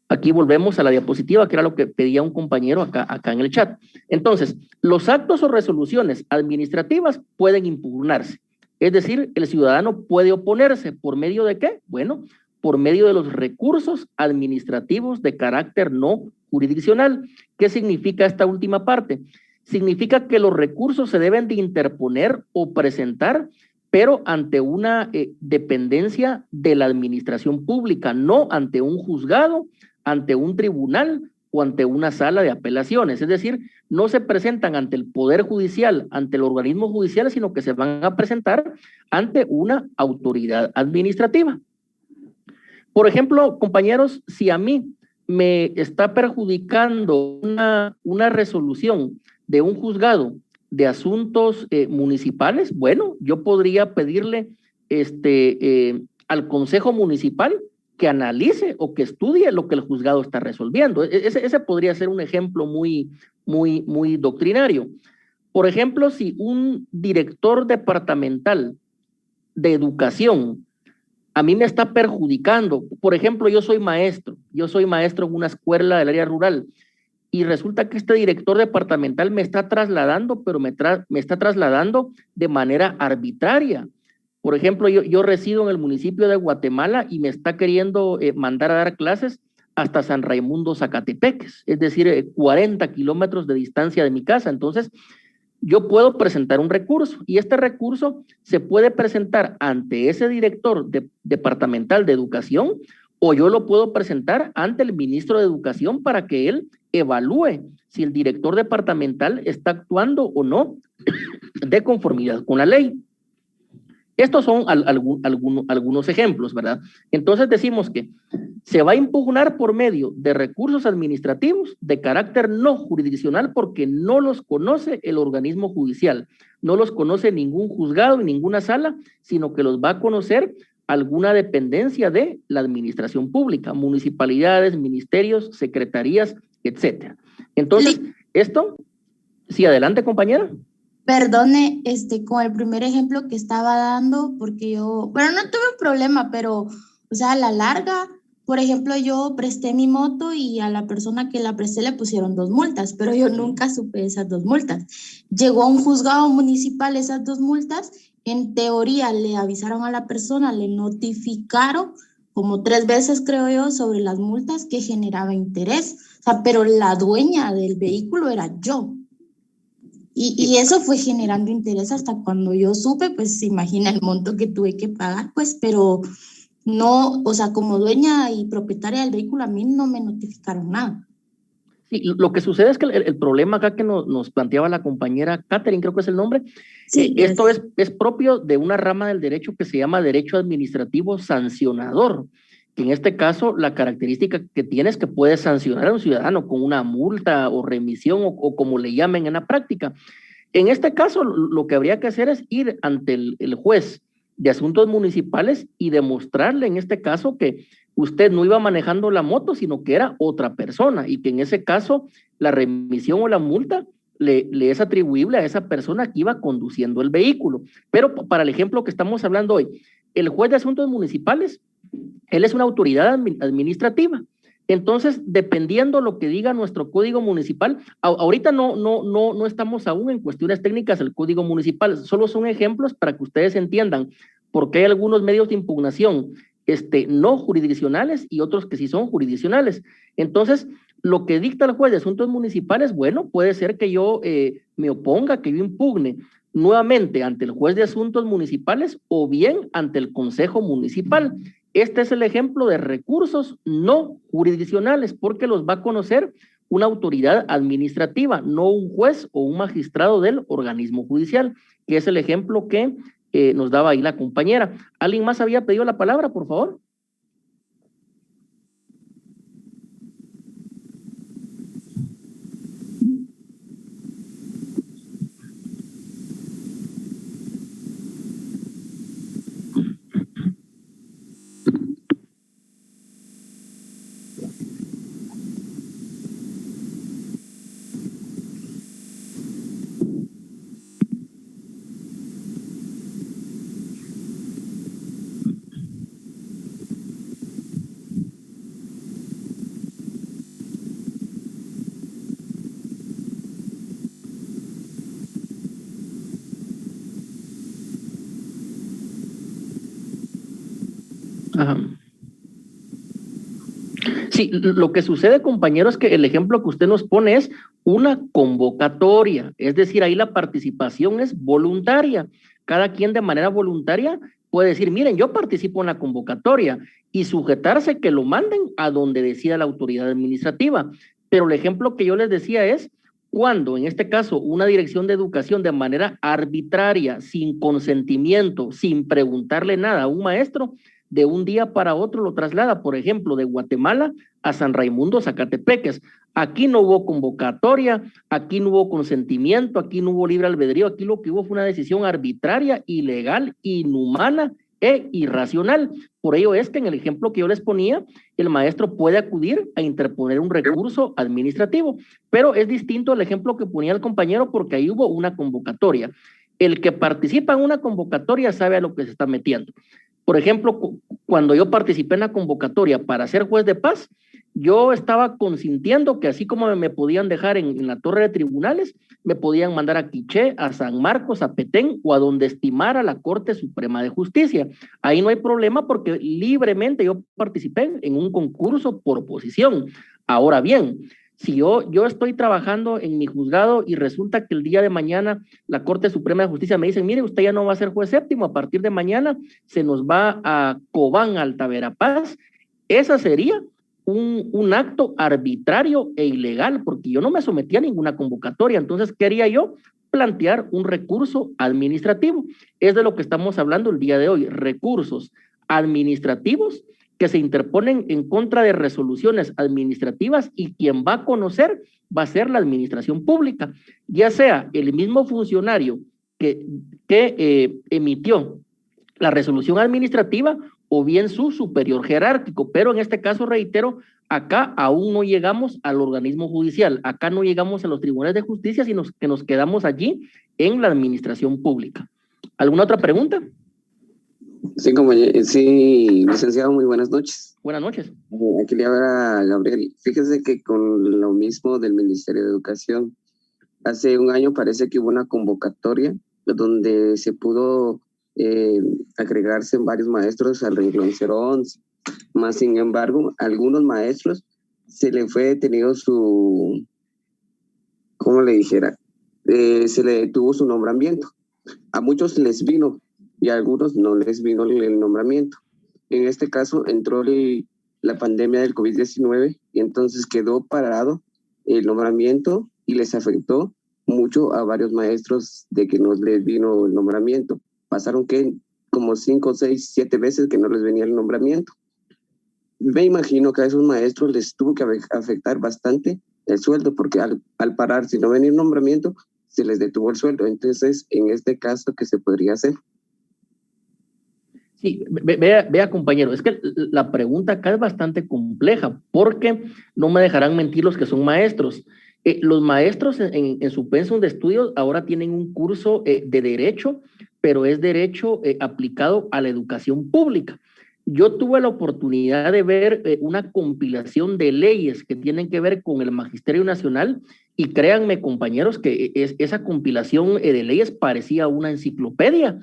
Aquí volvemos a la diapositiva, que era lo que pedía un compañero acá en el chat. Entonces, los actos o resoluciones administrativas pueden impugnarse. Es decir, el ciudadano puede oponerse. ¿Por medio de qué? Bueno, por medio de los recursos administrativos de carácter no jurisdiccional. ¿Qué significa esta última parte? Significa que los recursos se deben de interponer o presentar, pero ante una dependencia de la administración pública, no ante un juzgado, ante un tribunal o ante una sala de apelaciones. Es decir, no se presentan ante el Poder Judicial, ante el organismo judicial, sino que se van a presentar ante una autoridad administrativa. Por ejemplo, compañeros, si a mí me está perjudicando una resolución de un juzgado de asuntos municipales, bueno, yo podría pedirle al Consejo Municipal que analice o que estudie lo que el juzgado está resolviendo. Ese podría ser un ejemplo muy doctrinario. Por ejemplo, si un director departamental de educación a mí me está perjudicando, por ejemplo, yo soy maestro en una escuela del área rural, y resulta que este director departamental me está trasladando, pero me está trasladando de manera arbitraria. Por ejemplo, yo resido en el municipio de Guatemala y me está queriendo mandar a dar clases hasta San Raimundo, Zacatepeques, es decir, 40 kilómetros de distancia de mi casa. Entonces, yo puedo presentar un recurso y este recurso se puede presentar ante ese director departamental de educación o yo lo puedo presentar ante el ministro de Educación para que él evalúe si el director departamental está actuando o no de conformidad con la ley. Estos son algunos ejemplos, ¿verdad? Entonces decimos que se va a impugnar por medio de recursos administrativos de carácter no jurisdiccional porque no los conoce el organismo judicial, no los conoce ningún juzgado y ninguna sala, sino que los va a conocer alguna dependencia de la administración pública, municipalidades, ministerios, secretarías, etcétera. Entonces, esto, sí, adelante, compañera. Perdone, con el primer ejemplo que estaba dando, porque yo, bueno, no tuve un problema, pero, o sea, a la larga, por ejemplo, yo presté mi moto y a la persona que la presté le pusieron 2 multas, pero yo nunca supe esas 2 multas. Llegó a un juzgado municipal esas 2 multas, en teoría le avisaron a la persona, le notificaron como 3 veces, creo yo, sobre las multas que generaba interés, o sea, pero la dueña del vehículo era yo. Y eso fue generando interés hasta cuando yo supe, pues se imagina el monto que tuve que pagar, pues, pero no, o sea, como dueña y propietaria del vehículo, a mí no me notificaron nada. Sí, lo que sucede es que el problema acá que nos planteaba la compañera Catherine, creo que es el nombre, sí, esto es propio de una rama del derecho que se llama derecho administrativo sancionador, que en este caso la característica que tiene es que puede sancionar a un ciudadano con una multa o remisión o como le llamen en la práctica. En este caso lo que habría que hacer es ir ante el juez de asuntos municipales y demostrarle en este caso que usted no iba manejando la moto, sino que era otra persona y que en ese caso la remisión o la multa le es atribuible a esa persona que iba conduciendo el vehículo. Pero para el ejemplo que estamos hablando hoy, el juez de asuntos municipales, él es una autoridad administrativa. Entonces, dependiendo lo que diga nuestro código municipal, ahorita no estamos aún en cuestiones técnicas del código municipal, solo son ejemplos para que ustedes entiendan por qué hay algunos medios de impugnación no jurisdiccionales y otros que sí son jurisdiccionales. Entonces, lo que dicta el juez de asuntos municipales, bueno, puede ser que yo me oponga, que yo impugne nuevamente ante el juez de asuntos municipales o bien ante el consejo municipal. Este es el ejemplo de recursos no jurisdiccionales porque los va a conocer una autoridad administrativa, no un juez o un magistrado del organismo judicial, que es el ejemplo que nos daba ahí la compañera. ¿Alguien más había pedido la palabra, por favor? Ajá. Sí, lo que sucede, compañero, es que el ejemplo que usted nos pone es una convocatoria, es decir, ahí la participación es voluntaria. Cada quien de manera voluntaria puede decir, miren, yo participo en la convocatoria y sujetarse que lo manden a donde decida la autoridad administrativa. Pero el ejemplo que yo les decía es cuando, en este caso, una dirección de educación de manera arbitraria, sin consentimiento, sin preguntarle nada a un maestro, de un día para otro lo traslada, por ejemplo, de Guatemala a San Raimundo, Zacatepeques. Aquí no hubo convocatoria, aquí no hubo consentimiento, aquí no hubo libre albedrío, aquí lo que hubo fue una decisión arbitraria, ilegal, inhumana e irracional. Por ello es que en el ejemplo que yo les ponía, el maestro puede acudir a interponer un recurso administrativo, pero es distinto al ejemplo que ponía el compañero porque ahí hubo una convocatoria. El que participa en una convocatoria sabe a lo que se está metiendo. Por ejemplo, cuando yo participé en la convocatoria para ser juez de paz, yo estaba consintiendo que así como me podían dejar en la torre de tribunales, me podían mandar a Quiché, a San Marcos, a Petén o a donde estimara la Corte Suprema de Justicia. Ahí no hay problema porque libremente yo participé en un concurso por oposición. Ahora bien, Si yo estoy trabajando en mi juzgado y resulta que el día de mañana la Corte Suprema de Justicia me dice, mire, usted ya no va a ser juez séptimo, a partir de mañana se nos va a Cobán, Alta Verapaz, esa sería un acto arbitrario e ilegal, porque yo no me sometí a ninguna convocatoria. Entonces, ¿qué haría yo? Plantear un recurso administrativo. Es de lo que estamos hablando el día de hoy, recursos administrativos que se interponen en contra de resoluciones administrativas, y quien va a conocer va a ser la administración pública, ya sea el mismo funcionario que emitió la resolución administrativa o bien su superior jerárquico, pero en este caso, reitero, acá aún no llegamos al organismo judicial, acá no llegamos a los tribunales de justicia, sino que nos quedamos allí en la administración pública. ¿Alguna otra pregunta? Sí, sí, licenciado, muy buenas noches. Buenas noches. Aquí le habla Gabriel. Fíjese que con lo mismo del Ministerio de Educación, hace un año parece que hubo una convocatoria donde se pudo agregarse varios maestros al renglón 011. Más sin embargo, a algunos maestros se le fue detenido su, ¿cómo le dijera? Se le detuvo su nombramiento. A muchos les vino y a algunos no les vino el nombramiento. En este caso entró la pandemia del COVID-19 y entonces quedó parado el nombramiento y les afectó mucho a varios maestros de que no les vino el nombramiento. Pasaron como 5, 6, 7 veces que no les venía el nombramiento. Me imagino que a esos maestros les tuvo que afectar bastante el sueldo, porque al parar, si no venía el nombramiento, se les detuvo el sueldo. Entonces, en este caso, ¿qué se podría hacer? Sí, vea, compañero, es que la pregunta acá es bastante compleja, porque no me dejarán mentir los que son maestros. Los maestros en su pensum de estudios ahora tienen un curso de derecho, pero es derecho aplicado a la educación pública. Yo tuve la oportunidad de ver una compilación de leyes que tienen que ver con el Magisterio Nacional, y créanme, compañeros, que esa compilación de leyes parecía una enciclopedia.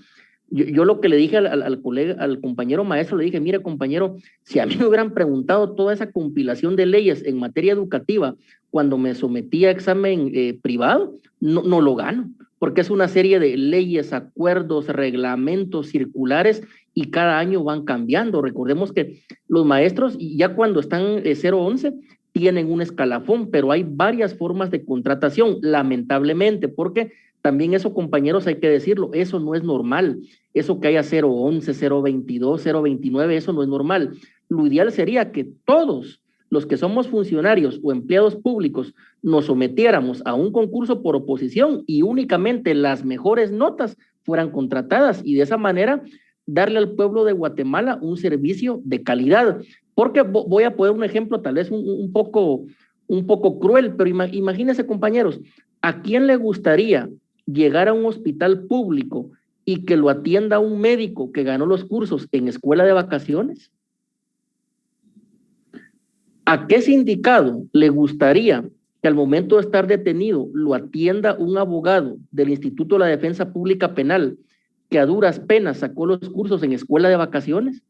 Yo lo que le dije al compañero maestro, le dije, mire, compañero, si a mí me hubieran preguntado toda esa compilación de leyes en materia educativa cuando me sometí a examen privado, no lo gano, porque es una serie de leyes, acuerdos, reglamentos, circulares, y cada año van cambiando. Recordemos que los maestros, ya cuando están 011, tienen un escalafón, pero hay varias formas de contratación, lamentablemente, porque también eso, compañeros, hay que decirlo, eso no es normal. Eso que haya 011, 022, 029, eso no es normal. Lo ideal sería que todos los que somos funcionarios o empleados públicos nos sometiéramos a un concurso por oposición y únicamente las mejores notas fueran contratadas, y de esa manera darle al pueblo de Guatemala un servicio de calidad. Porque voy a poner un ejemplo tal vez un poco cruel, pero imagínense, compañeros, ¿a quién le gustaría llegar a un hospital público y que lo atienda un médico que ganó los cursos en escuela de vacaciones? ¿A qué sindicado le gustaría que al momento de estar detenido lo atienda un abogado del Instituto de la Defensa Pública Penal que a duras penas sacó los cursos en escuela de vacaciones?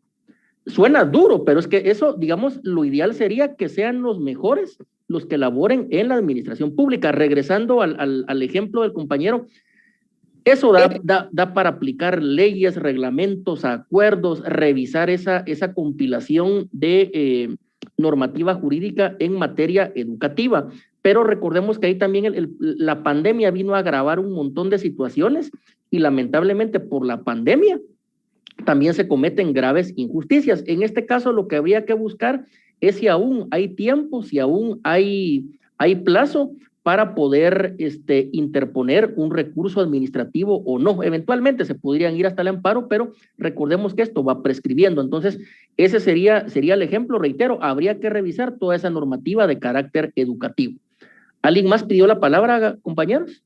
Suena duro, pero es que eso, digamos, lo ideal sería que sean los mejores los que laboren en la administración pública. Regresando al ejemplo del compañero, eso da para aplicar leyes, reglamentos, acuerdos, revisar esa compilación de normativa jurídica en materia educativa. Pero recordemos que ahí también la pandemia vino a agravar un montón de situaciones, y lamentablemente por la pandemia también se cometen graves injusticias. En este caso, lo que habría que buscar es si aún hay tiempo, si aún hay plazo para poder interponer un recurso administrativo o no. Eventualmente se podrían ir hasta el amparo, pero recordemos que esto va prescribiendo. Entonces, ese sería el ejemplo. Reitero, habría que revisar toda esa normativa de carácter educativo. ¿Alguien más pidió la palabra, compañeros?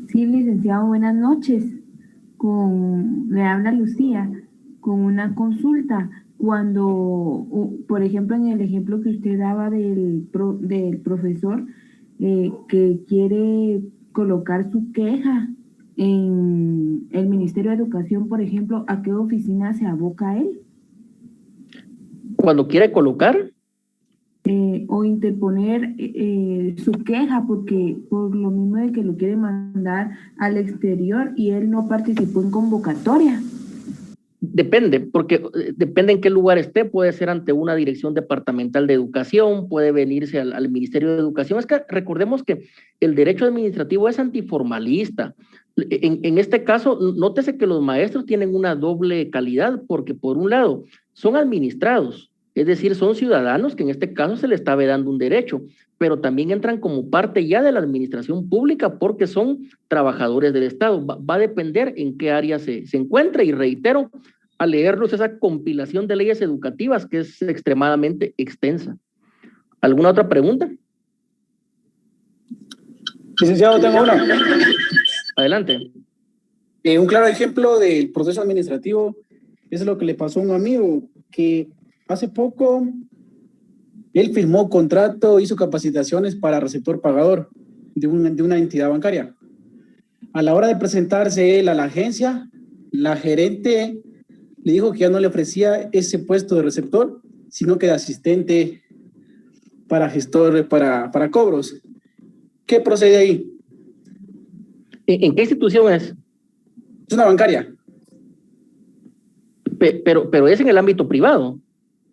Sí, licenciado, buenas noches. Le habla Lucía con una consulta. Cuando, por ejemplo, en el ejemplo que usted daba del profesor que quiere colocar su queja en el Ministerio de Educación, por ejemplo, ¿a qué oficina se aboca él? Cuando quiere colocar o interponer su queja porque por lo mismo de que lo quiere mandar al exterior y él no participó en convocatoria? Depende, porque depende en qué lugar esté, puede ser ante una dirección departamental de educación, puede venirse al Ministerio de Educación. Es que recordemos que el derecho administrativo es antiformalista. En este caso, nótese que los maestros tienen una doble calidad, porque por un lado son administrados, es decir, son ciudadanos que en este caso se les está vedando un derecho, pero también entran como parte ya de la administración pública porque son trabajadores del Estado. Va a depender en qué área se encuentre, y reitero, a leerlos esa compilación de leyes educativas que es extremadamente extensa. ¿Alguna otra pregunta? Licenciado, tengo una. Adelante. Un claro ejemplo del proceso administrativo es lo que le pasó a un amigo que hace poco él firmó contrato, hizo capacitaciones para receptor pagador de una entidad bancaria. A la hora de presentarse él a la agencia, la gerente le dijo que ya no le ofrecía ese puesto de receptor, sino que de asistente para gestor, para cobros. ¿Qué procede ahí? ¿En qué institución es? Es una bancaria. Pero es en el ámbito privado.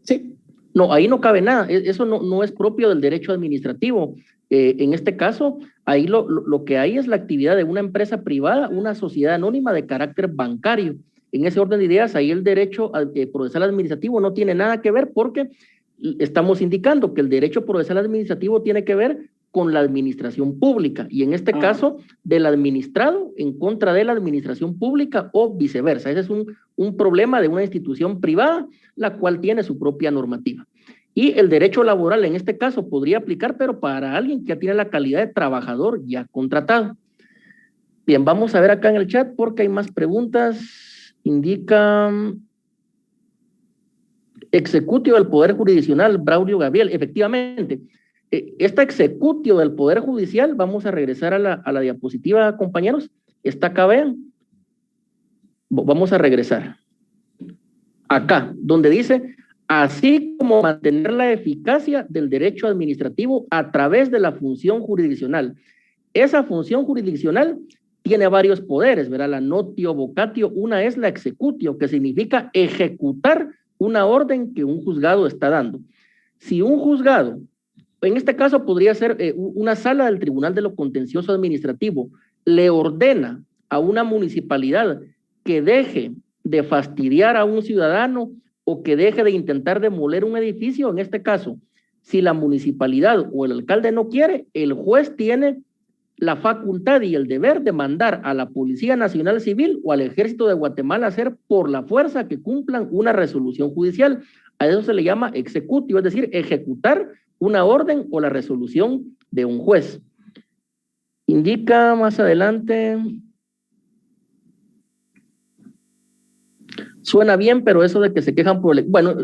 Sí. No, ahí no cabe nada. Eso no es propio del derecho administrativo. En este caso, ahí lo que hay es la actividad de una empresa privada, una sociedad anónima de carácter bancario. En ese orden de ideas, ahí el derecho procesal administrativo no tiene nada que ver, porque estamos indicando que el derecho procesal administrativo tiene que ver con la administración pública, y en este caso del administrado en contra de la administración pública o viceversa. Ese es un problema de una institución privada, la cual tiene su propia normativa. Y el derecho laboral en este caso podría aplicar, pero para alguien que ya tiene la calidad de trabajador ya contratado. Bien, vamos a ver acá en el chat porque hay más preguntas. Indica executio del Poder Jurisdiccional, Braulio Gabriel. Efectivamente, esta executio del Poder Judicial, vamos a regresar a la diapositiva, compañeros. Está acá, vean. Vamos a regresar. Acá, donde dice, así como mantener la eficacia del derecho administrativo a través de la función jurisdiccional. Esa función jurisdiccional tiene varios poderes, ¿verdad? La notio vocatio, una es la executio, que significa ejecutar una orden que un juzgado está dando. Si un juzgado, en este caso podría ser una sala del Tribunal de lo Contencioso Administrativo, le ordena a una municipalidad que deje de fastidiar a un ciudadano o que deje de intentar demoler un edificio, en este caso, si la municipalidad o el alcalde no quiere, el juez tiene la facultad y el deber de mandar a la Policía Nacional Civil o al Ejército de Guatemala a hacer por la fuerza que cumplan una resolución judicial. A eso se le llama executio, es decir, ejecutar una orden o la resolución de un juez. Indica más adelante. Suena bien, pero eso de que se quejan por... Bueno,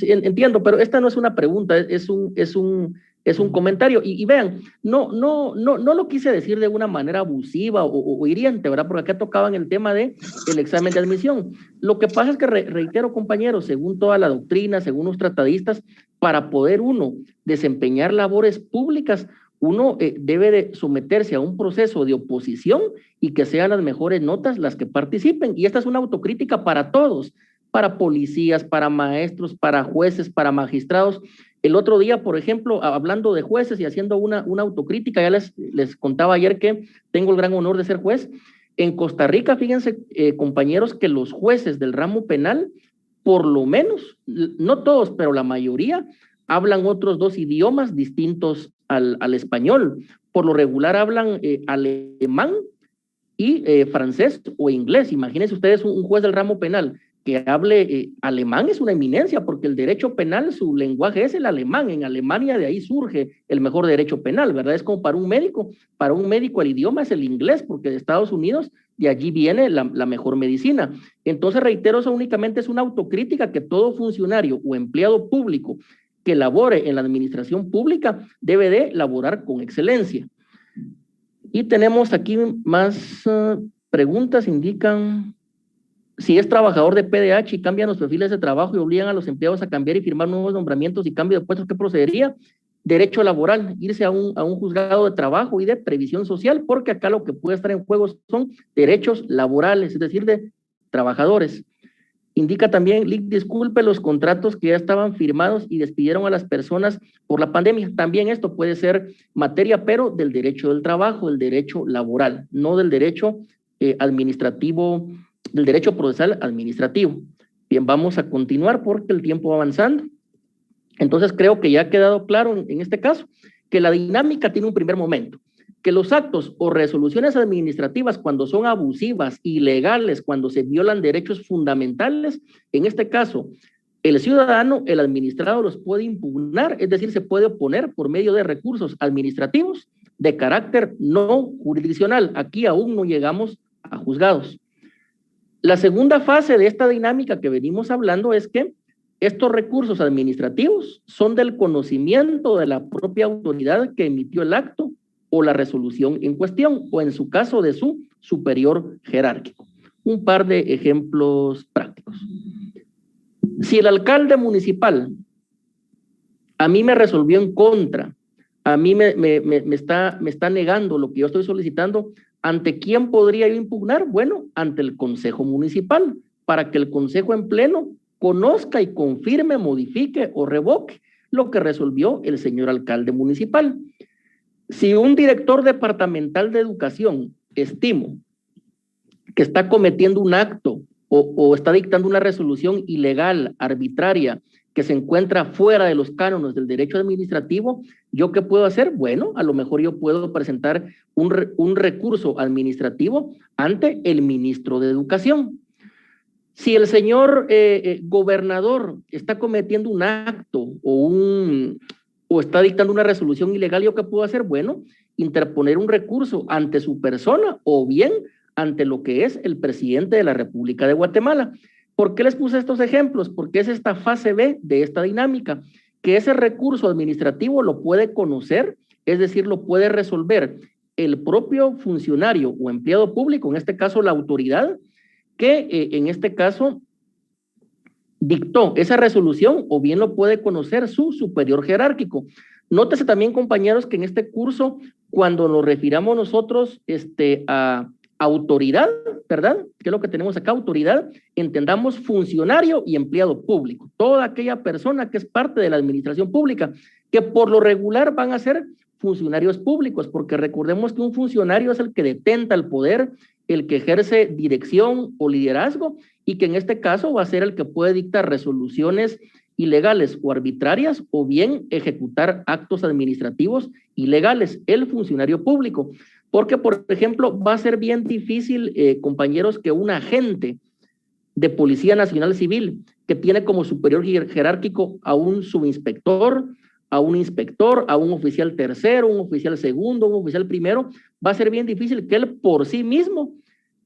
entiendo, pero esta no es una pregunta, es un comentario. Y vean, no lo quise decir de una manera abusiva o hiriente, ¿verdad? Porque acá tocaban el tema del examen de admisión. Lo que pasa es que, reitero, compañeros, según toda la doctrina, según los tratadistas, para poder uno desempeñar labores públicas, uno debe de someterse a un proceso de oposición y que sean las mejores notas las que participen. Y esta es una autocrítica para todos, para policías, para maestros, para jueces, para magistrados. El otro día, por ejemplo, hablando de jueces y haciendo una autocrítica, ya les contaba ayer que tengo el gran honor de ser juez. En Costa Rica, fíjense, compañeros, que los jueces del ramo penal, por lo menos, no todos, pero la mayoría, hablan otros dos idiomas distintos al español. Por lo regular hablan alemán y francés o inglés. Imagínense ustedes un juez del ramo penal que hable alemán, es una eminencia, porque el derecho penal, su lenguaje es el alemán. En Alemania de ahí surge el mejor derecho penal, ¿verdad? Es como para un médico el idioma es el inglés, porque de Estados Unidos de allí viene la mejor medicina. Entonces, reitero, eso únicamente es una autocrítica que todo funcionario o empleado público que labore en la administración pública debe de laborar con excelencia. Y tenemos aquí más preguntas. Indican, si es trabajador de PDH y cambian los perfiles de trabajo y obligan a los empleados a cambiar y firmar nuevos nombramientos y cambio de puestos, ¿qué procedería? derecho laboral, irse a un juzgado de trabajo y de previsión social, porque acá lo que puede estar en juego son derechos laborales, es decir, de trabajadores. Indica también, disculpe, los contratos que ya estaban firmados y despidieron a las personas por la pandemia. También esto puede ser materia, pero del derecho del trabajo, del derecho laboral, no del derecho administrativo, del derecho procesal administrativo. Bien, vamos a continuar porque el tiempo va avanzando. Entonces creo que ya ha quedado claro en este caso que la dinámica tiene un primer momento, que los actos o resoluciones administrativas cuando son abusivas, ilegales, cuando se violan derechos fundamentales, en este caso, el ciudadano, el administrado los puede impugnar, es decir, se puede oponer por medio de recursos administrativos de carácter no jurisdiccional. Aquí aún no llegamos a juzgados. La segunda fase de esta dinámica que venimos hablando es que estos recursos administrativos son del conocimiento de la propia autoridad que emitió el acto o la resolución en cuestión, o en su caso de su superior jerárquico. Un par de ejemplos prácticos. Si el alcalde municipal a mí me resolvió en contra, a mí me está negando lo que yo estoy solicitando, ¿ante quién podría yo impugnar? Bueno, ante el Consejo Municipal, para que el Consejo en pleno conozca y confirme, modifique o revoque lo que resolvió el señor alcalde municipal. Si un director departamental de educación estimo que está cometiendo un acto o está dictando una resolución ilegal, arbitraria, que se encuentra fuera de los cánones del derecho administrativo, ¿yo qué puedo hacer? Bueno, a lo mejor yo puedo presentar un recurso administrativo ante el ministro de Educación. Si el señor gobernador está cometiendo un acto o está dictando una resolución ilegal, ¿yo qué puedo hacer? Bueno, interponer un recurso ante su persona o bien ante lo que es el presidente de la República de Guatemala. ¿Por qué les puse estos ejemplos? Porque es esta fase B de esta dinámica, que ese recurso administrativo lo puede conocer, es decir, lo puede resolver el propio funcionario o empleado público, en este caso la autoridad, que en este caso dictó esa resolución, o bien lo puede conocer su superior jerárquico. Nótese también, compañeros, que en este curso, cuando nos refiramos nosotros a autoridad, ¿verdad? ¿Qué es lo que tenemos acá? Autoridad, entendamos funcionario y empleado público. Toda aquella persona que es parte de la administración pública, que por lo regular van a ser funcionarios públicos, porque recordemos que un funcionario es el que detenta el poder, el que ejerce dirección o liderazgo, y que en este caso va a ser el que puede dictar resoluciones ilegales o arbitrarias, o bien ejecutar actos administrativos ilegales, el funcionario público. Porque, por ejemplo, va a ser bien difícil, compañeros, que un agente de Policía Nacional Civil, que tiene como superior jerárquico a un subinspector, a un inspector, a un oficial tercero, un oficial segundo, un oficial primero, va a ser bien difícil que él por sí mismo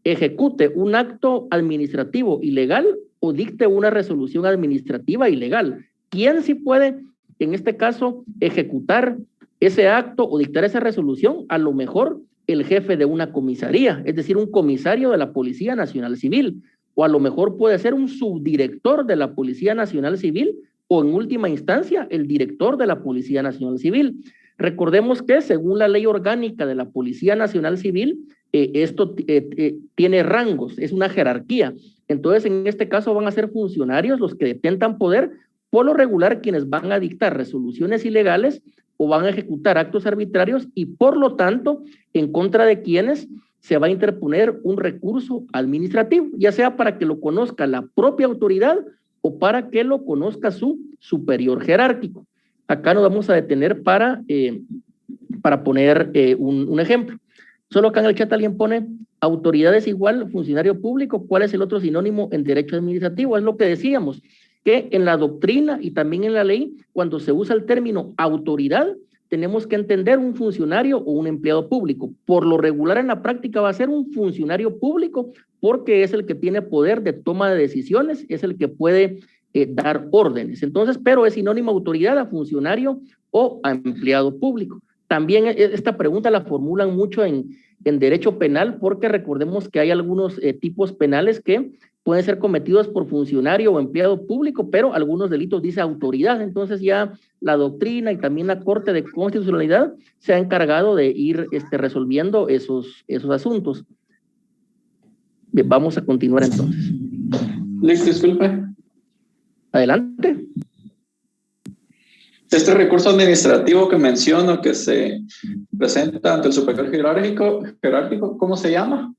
ejecute un acto administrativo ilegal o dicte una resolución administrativa ilegal. ¿Quién sí puede, en este caso, ejecutar ese acto o dictar esa resolución? A lo mejor el jefe de una comisaría, es decir, un comisario de la Policía Nacional Civil, o a lo mejor puede ser un subdirector de la Policía Nacional Civil, o en última instancia, el director de la Policía Nacional Civil. Recordemos que según la ley orgánica de la Policía Nacional Civil, esto tiene rangos, es una jerarquía. Entonces, en este caso van a ser funcionarios los que detentan poder, por lo regular quienes van a dictar resoluciones ilegales o van a ejecutar actos arbitrarios, y por lo tanto, en contra de quienes se va a interponer un recurso administrativo, ya sea para que lo conozca la propia autoridad o para que lo conozca su superior jerárquico. Acá nos vamos a detener para poner un ejemplo. Solo acá en el chat alguien pone autoridad es igual funcionario público. ¿Cuál es el otro sinónimo en derecho administrativo? Es lo que decíamos, que en la doctrina y también en la ley, cuando se usa el término autoridad, tenemos que entender un funcionario o un empleado público. Por lo regular en la práctica va a ser un funcionario público, porque es el que tiene poder de toma de decisiones, es el que puede dar órdenes. Entonces, pero es sinónimo autoridad a funcionario o a empleado público. También esta pregunta la formulan mucho en derecho penal, porque recordemos que hay algunos tipos penales que pueden ser cometidos por funcionario o empleado público, pero algunos delitos dice autoridad. Entonces ya la doctrina y también la Corte de Constitucionalidad se ha encargado de ir resolviendo esos asuntos. Bien, vamos a continuar entonces. Listo, disculpe. Adelante. Este recurso administrativo que menciono que se presenta ante el superior jerárquico, ¿cómo se llama?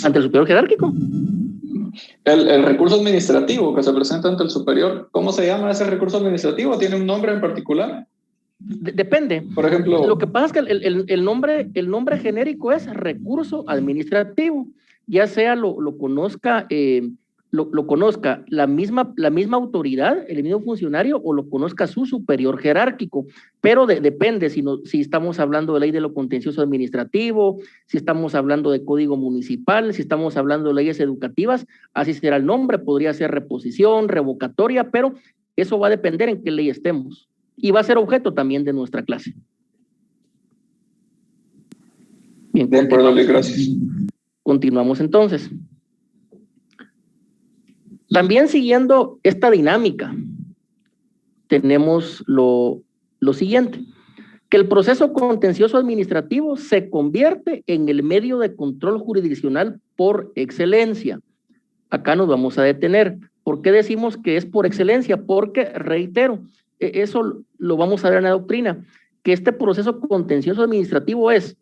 ¿Ante el superior jerárquico? El recurso administrativo que se presenta ante el superior, ¿cómo se llama ese recurso administrativo? ¿Tiene un nombre en particular? Depende. Por ejemplo, lo que pasa es que el nombre genérico es recurso administrativo, ya sea lo conozca la misma autoridad, el mismo funcionario, o lo conozca su superior jerárquico, pero depende si estamos hablando de ley de lo contencioso administrativo, si estamos hablando de código municipal, si estamos hablando de leyes educativas, así será el nombre, podría ser reposición, revocatoria, pero eso va a depender en qué ley estemos, y va a ser objeto también de nuestra clase. Bien, gracias. Continuamos entonces. También siguiendo esta dinámica, tenemos lo siguiente, que el proceso contencioso administrativo se convierte en el medio de control jurisdiccional por excelencia. Acá nos vamos a detener. ¿Por qué decimos que es por excelencia? Porque, reitero, eso lo vamos a ver en la doctrina, que este proceso contencioso administrativo es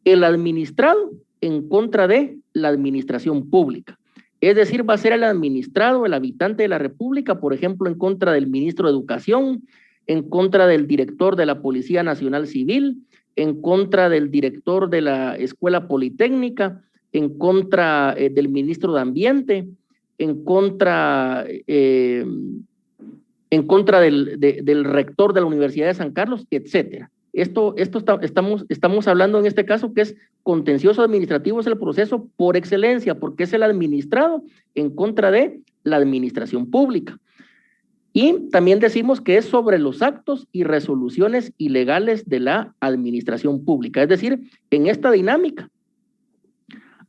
el administrado en contra de la administración pública. Es decir, va a ser el administrado, el habitante de la República, por ejemplo, en contra del ministro de Educación, en contra del director de la Policía Nacional Civil, en contra del director de la Escuela Politécnica, en contra del ministro de Ambiente, en contra del rector de la Universidad de San Carlos, etcétera. Estamos hablando en este caso que es contencioso administrativo, es el proceso por excelencia, porque es el administrado en contra de la administración pública. Y también decimos que es sobre los actos y resoluciones ilegales de la administración pública. Es decir, en esta dinámica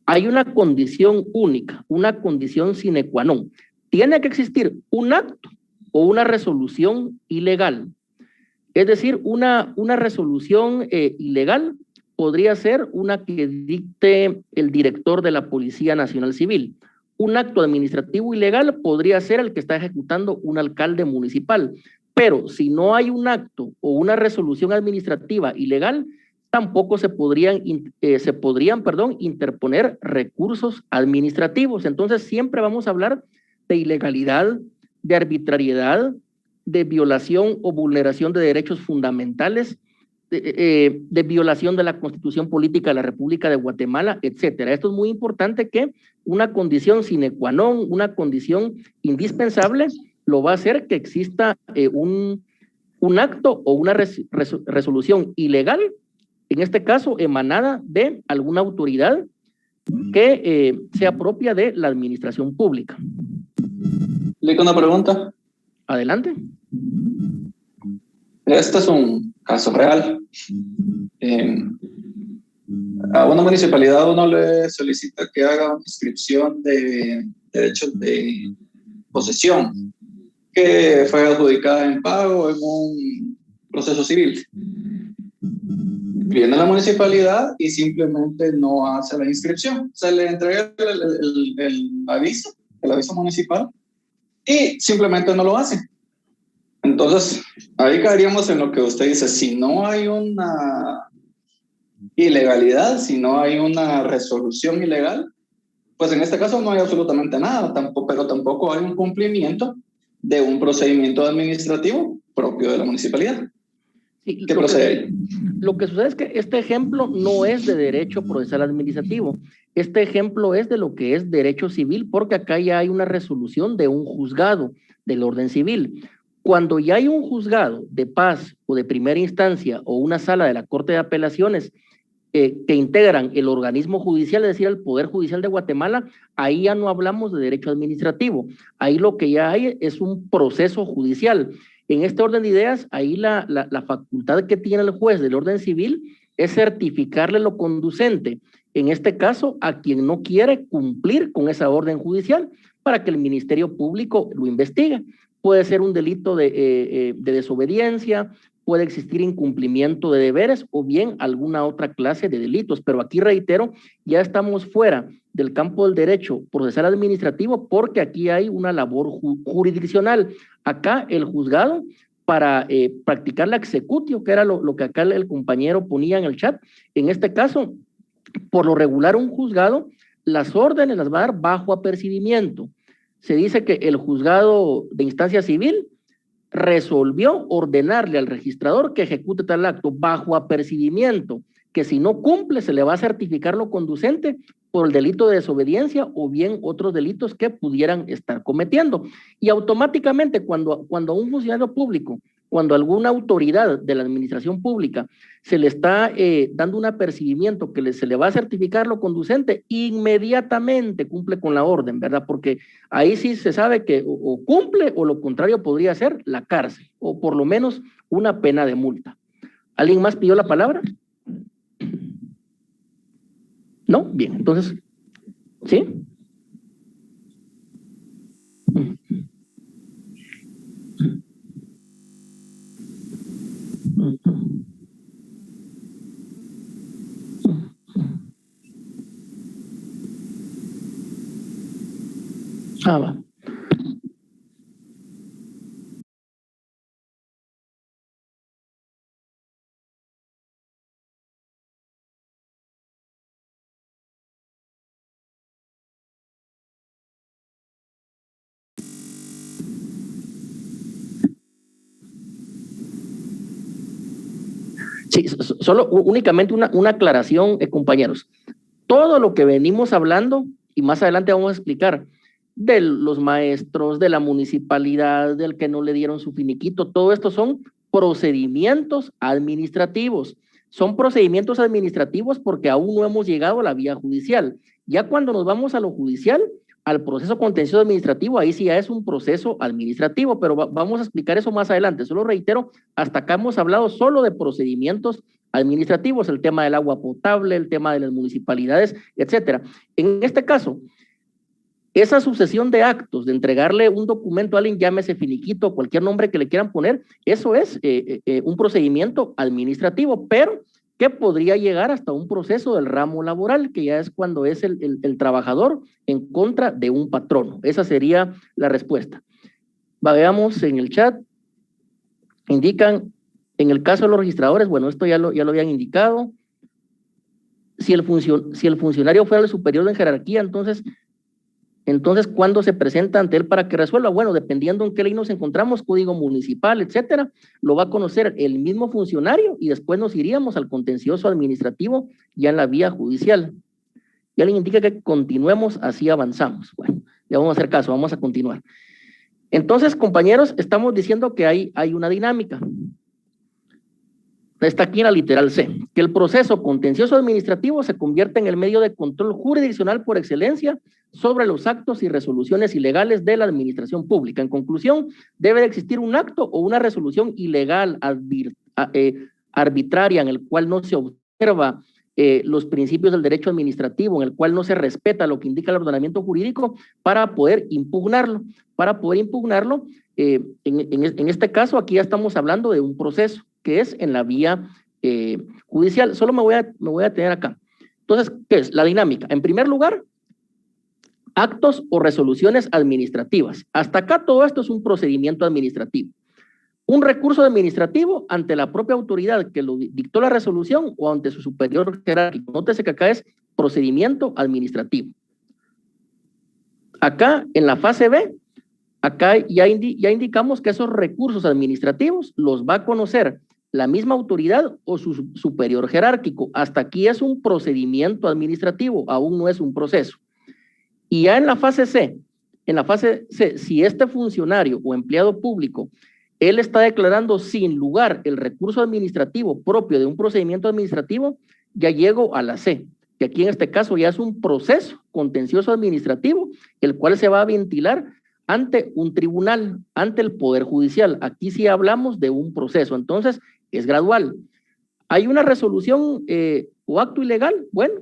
hay una condición única, una condición sine qua non. Tiene que existir un acto o una resolución ilegal. Es decir, una resolución ilegal podría ser una que dicte el director de la Policía Nacional Civil. Un acto administrativo ilegal podría ser el que está ejecutando un alcalde municipal. Pero si no hay un acto o una resolución administrativa ilegal, tampoco se podrían interponer recursos administrativos. Entonces siempre vamos a hablar de ilegalidad, de arbitrariedad, de violación o vulneración de derechos fundamentales, de violación de la Constitución Política de la República de Guatemala, etcétera. Esto es muy importante, que una condición sine qua non, una condición indispensable, lo va a hacer que exista un acto o una resolución ilegal, en este caso emanada de alguna autoridad que sea propia de la administración pública. ¿Le una pregunta? Adelante. Este es un caso real. A una municipalidad uno le solicita que haga una inscripción de derechos de posesión que fue adjudicada en pago en un proceso civil. Viene la municipalidad y simplemente no hace la inscripción. Se le entrega el aviso municipal y simplemente no lo hace. Entonces, ahí caeríamos en lo que usted dice: si no hay una ilegalidad, si no hay una resolución ilegal, pues en este caso no hay absolutamente nada, pero tampoco hay un cumplimiento de un procedimiento administrativo propio de la municipalidad. Sí, ¿Qué procede ahí? Lo que sucede es que este ejemplo no es de derecho procesal administrativo. Este ejemplo es de lo que es derecho civil, porque acá ya hay una resolución de un juzgado del orden civil. Cuando ya hay un juzgado de paz o de primera instancia o una sala de la Corte de Apelaciones que integran el organismo judicial, es decir, el Poder Judicial de Guatemala, ahí ya no hablamos de derecho administrativo. Ahí lo que ya hay es un proceso judicial. En este orden de ideas, ahí la facultad que tiene el juez del orden civil es certificarle lo conducente en este caso, a quien no quiere cumplir con esa orden judicial para que el Ministerio Público lo investigue. Puede ser un delito de desobediencia, puede existir incumplimiento de deberes o bien alguna otra clase de delitos, pero aquí reitero, ya estamos fuera del campo del derecho procesal administrativo porque aquí hay una labor jurisdiccional. Acá el juzgado, para practicar la executio, que era lo que acá el compañero ponía en el chat, en este caso, por lo regular un juzgado, las órdenes las va a dar bajo apercibimiento. Se dice que el juzgado de instancia civil resolvió ordenarle al registrador que ejecute tal acto bajo apercibimiento, que si no cumple se le va a certificar lo conducente por el delito de desobediencia o bien otros delitos que pudieran estar cometiendo. Y automáticamente cuando un funcionario público, cuando alguna autoridad de la administración pública se le está dando un apercibimiento que se le va a certificar lo conducente, inmediatamente cumple con la orden, ¿verdad? Porque ahí sí se sabe que o cumple o lo contrario podría ser la cárcel o por lo menos una pena de multa. ¿Alguien más pidió la palabra? ¿No? Bien, entonces, ¿sí? Va. Sí, solo únicamente una aclaración, compañeros. Todo lo que venimos hablando, y más adelante vamos a explicar, de los maestros, de la municipalidad, del que no le dieron su finiquito, todo esto son procedimientos administrativos. Son procedimientos administrativos porque aún no hemos llegado a la vía judicial. Ya cuando nos vamos a lo judicial, al proceso contencioso administrativo, ahí sí ya es un proceso administrativo, pero vamos a explicar eso más adelante. Solo reitero, hasta acá hemos hablado solo de procedimientos administrativos, el tema del agua potable, el tema de las municipalidades, etcétera. En este caso, esa sucesión de actos, de entregarle un documento a alguien, llámese finiquito, cualquier nombre que le quieran poner, eso es un procedimiento administrativo, pero que podría llegar hasta un proceso del ramo laboral, que ya es cuando es el trabajador en contra de un patrono. Esa sería la respuesta. Veamos en el chat, indican, en el caso de los registradores, bueno, esto ya lo habían indicado, si el funcionario fuera el superior en jerarquía, entonces, ¿cuándo se presenta ante él para que resuelva? Bueno, dependiendo en qué ley nos encontramos, código municipal, etcétera, lo va a conocer el mismo funcionario y después nos iríamos al contencioso administrativo ya en la vía judicial. Y alguien indica que continuemos, así avanzamos. Bueno, ya vamos a hacer caso, vamos a continuar. Entonces, compañeros, estamos diciendo que hay una dinámica. Está aquí en la literal C, que el proceso contencioso administrativo se convierte en el medio de control jurisdiccional por excelencia sobre los actos y resoluciones ilegales de la administración pública. En conclusión, debe de existir un acto o una resolución ilegal arbitraria en el cual no se observa los principios del derecho administrativo, en el cual no se respeta lo que indica el ordenamiento jurídico para poder impugnarlo. Para poder impugnarlo, en este caso aquí ya estamos hablando de un proceso que es en la vía judicial. Solo me voy a tener acá. Entonces, ¿qué es? La dinámica. En primer lugar, actos o resoluciones administrativas. Hasta acá todo esto es un procedimiento administrativo. Un recurso administrativo ante la propia autoridad que lo dictó la resolución o ante su superior jerárquico. Nótese que acá es procedimiento administrativo. Acá, en la fase B, acá ya indicamos que esos recursos administrativos los va a conocer la misma autoridad o su superior jerárquico. Hasta aquí es un procedimiento administrativo, aún no es un proceso. Y ya en la fase C, si este funcionario o empleado público, él está declarando sin lugar el recurso administrativo propio de un procedimiento administrativo, ya llego a la C, que aquí en este caso ya es un proceso contencioso administrativo, el cual se va a ventilar ante un tribunal, ante el Poder Judicial. Aquí sí hablamos de un proceso, entonces es gradual. ¿Hay una resolución o acto ilegal? Bueno,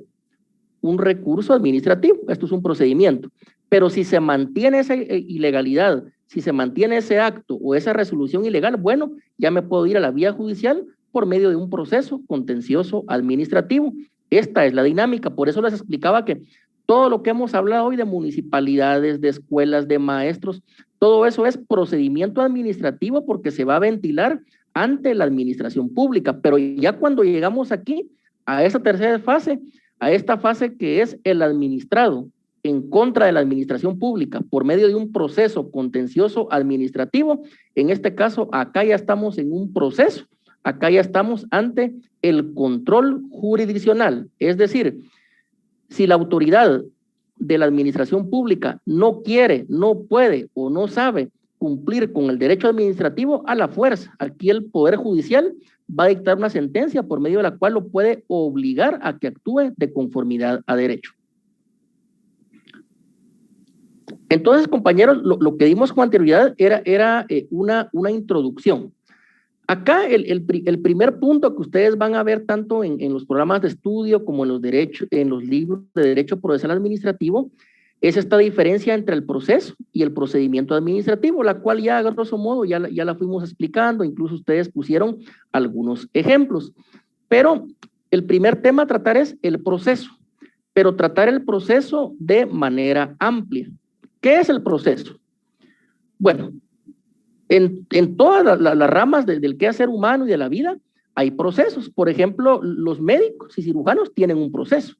un recurso administrativo, esto es un procedimiento. Pero si se mantiene esa ilegalidad, si se mantiene ese acto o esa resolución ilegal, bueno, ya me puedo ir a la vía judicial por medio de un proceso contencioso administrativo. Esta es la dinámica, por eso les explicaba que todo lo que hemos hablado hoy de municipalidades, de escuelas, de maestros, todo eso es procedimiento administrativo porque se va a ventilar ante la administración pública, pero ya cuando llegamos aquí a esa tercera fase, a esta fase que es el administrado en contra de la administración pública por medio de un proceso contencioso administrativo, en este caso acá ya estamos en un proceso, acá ya estamos ante el control jurisdiccional, es decir, si la autoridad de la administración pública no quiere, no puede o no sabe cumplir con el derecho administrativo, a la fuerza, aquí el Poder Judicial va a dictar una sentencia por medio de la cual lo puede obligar a que actúe de conformidad a derecho. Entonces, compañeros, lo que dimos con anterioridad era una introducción. Acá el primer punto que ustedes van a ver tanto en los programas de estudio como en los libros de Derecho Procesal Administrativo es esta diferencia entre el proceso y el procedimiento administrativo, la cual ya a grosso modo ya la fuimos explicando, incluso ustedes pusieron algunos ejemplos. Pero el primer tema a tratar es el proceso, pero tratar el proceso de manera amplia. ¿Qué es el proceso? Bueno, en todas las ramas del quehacer humano y de la vida hay procesos. Por ejemplo, los médicos y cirujanos tienen un proceso.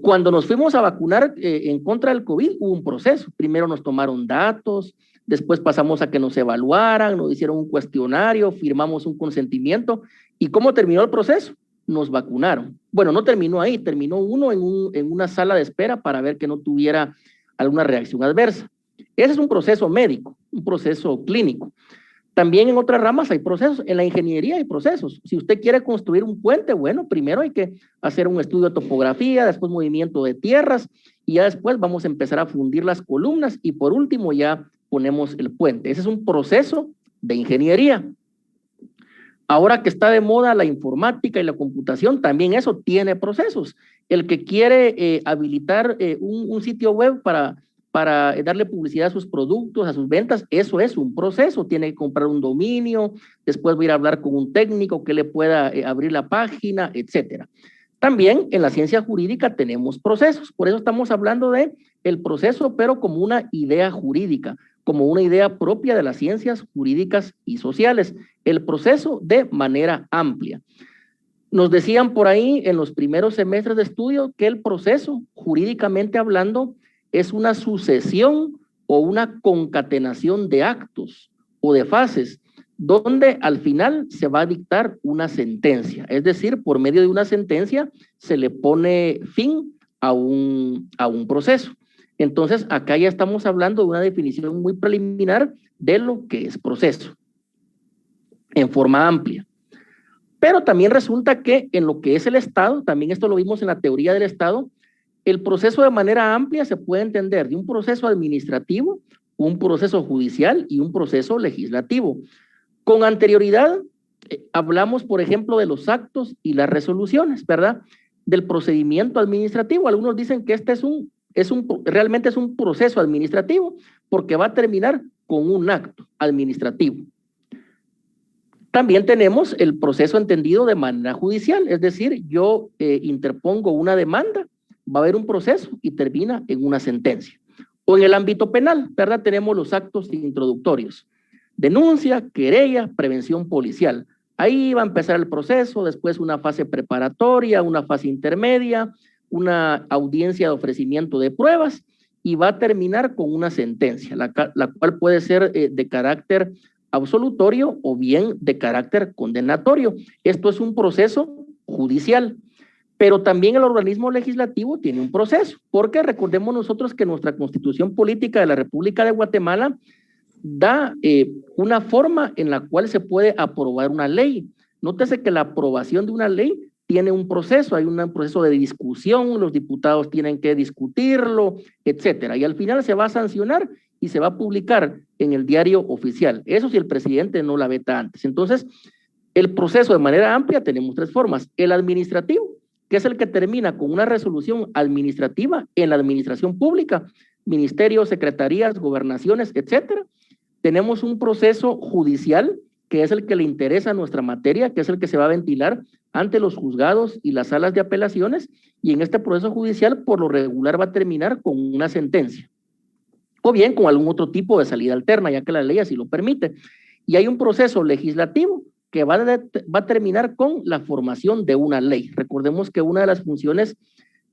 Cuando nos fuimos a vacunar en contra del COVID, hubo un proceso. Primero nos tomaron datos, después pasamos a que nos evaluaran, nos hicieron un cuestionario, firmamos un consentimiento. ¿Y cómo terminó el proceso? Nos vacunaron. Bueno, no terminó ahí, terminó uno en una sala de espera para ver que no tuviera alguna reacción adversa. Ese es un proceso médico, un proceso clínico. También en otras ramas hay procesos, en la ingeniería hay procesos. Si usted quiere construir un puente, bueno, primero hay que hacer un estudio de topografía, después movimiento de tierras, y ya después vamos a empezar a fundir las columnas, y por último ya ponemos el puente. Ese es un proceso de ingeniería. Ahora que está de moda la informática y la computación, también eso tiene procesos. El que quiere habilitar un sitio web para darle publicidad a sus productos, a sus ventas, eso es un proceso. Tiene que comprar un dominio, después va a ir a hablar con un técnico que le pueda abrir la página, etcétera. También en la ciencia jurídica tenemos procesos, por eso estamos hablando de el proceso, pero como una idea jurídica, como una idea propia de las ciencias jurídicas y sociales, el proceso de manera amplia. Nos decían por ahí en los primeros semestres de estudio que el proceso, jurídicamente hablando, es una sucesión o una concatenación de actos o de fases, donde al final se va a dictar una sentencia. Es decir, por medio de una sentencia se le pone fin a un proceso. Entonces, acá ya estamos hablando de una definición muy preliminar de lo que es proceso, en forma amplia. Pero también resulta que en lo que es el Estado, también esto lo vimos en la teoría del Estado, el proceso de manera amplia se puede entender de un proceso administrativo, un proceso judicial y un proceso legislativo. Con anterioridad hablamos, por ejemplo, de los actos y las resoluciones, ¿verdad? Del procedimiento administrativo. Algunos dicen que este realmente es un proceso administrativo porque va a terminar con un acto administrativo. También tenemos el proceso entendido de manera judicial, es decir, yo interpongo una demanda, va a haber un proceso y termina en una sentencia. O en el ámbito penal, ¿verdad? Tenemos los actos introductorios. Denuncia, querella, prevención policial. Ahí va a empezar el proceso, después una fase preparatoria, una fase intermedia, una audiencia de ofrecimiento de pruebas y va a terminar con una sentencia, la cual puede ser de carácter absolutorio o bien de carácter condenatorio. Esto es un proceso judicial. Pero también el organismo legislativo tiene un proceso, porque recordemos nosotros que nuestra Constitución Política de la República de Guatemala da una forma en la cual se puede aprobar una ley. Nótese que la aprobación de una ley tiene un proceso, hay un proceso de discusión, los diputados tienen que discutirlo, etcétera, y al final se va a sancionar y se va a publicar en el diario oficial. Eso si el presidente no la veta antes. Entonces, el proceso de manera amplia tenemos tres formas: el administrativo, que es el que termina con una resolución administrativa en la administración pública, ministerios, secretarías, gobernaciones, etcétera. Tenemos un proceso judicial, que es el que le interesa a nuestra materia, que es el que se va a ventilar ante los juzgados y las salas de apelaciones, y en este proceso judicial, por lo regular, va a terminar con una sentencia, o bien con algún otro tipo de salida alterna, ya que la ley así lo permite. Y hay un proceso legislativo que va a terminar con la formación de una ley. Recordemos que una de las funciones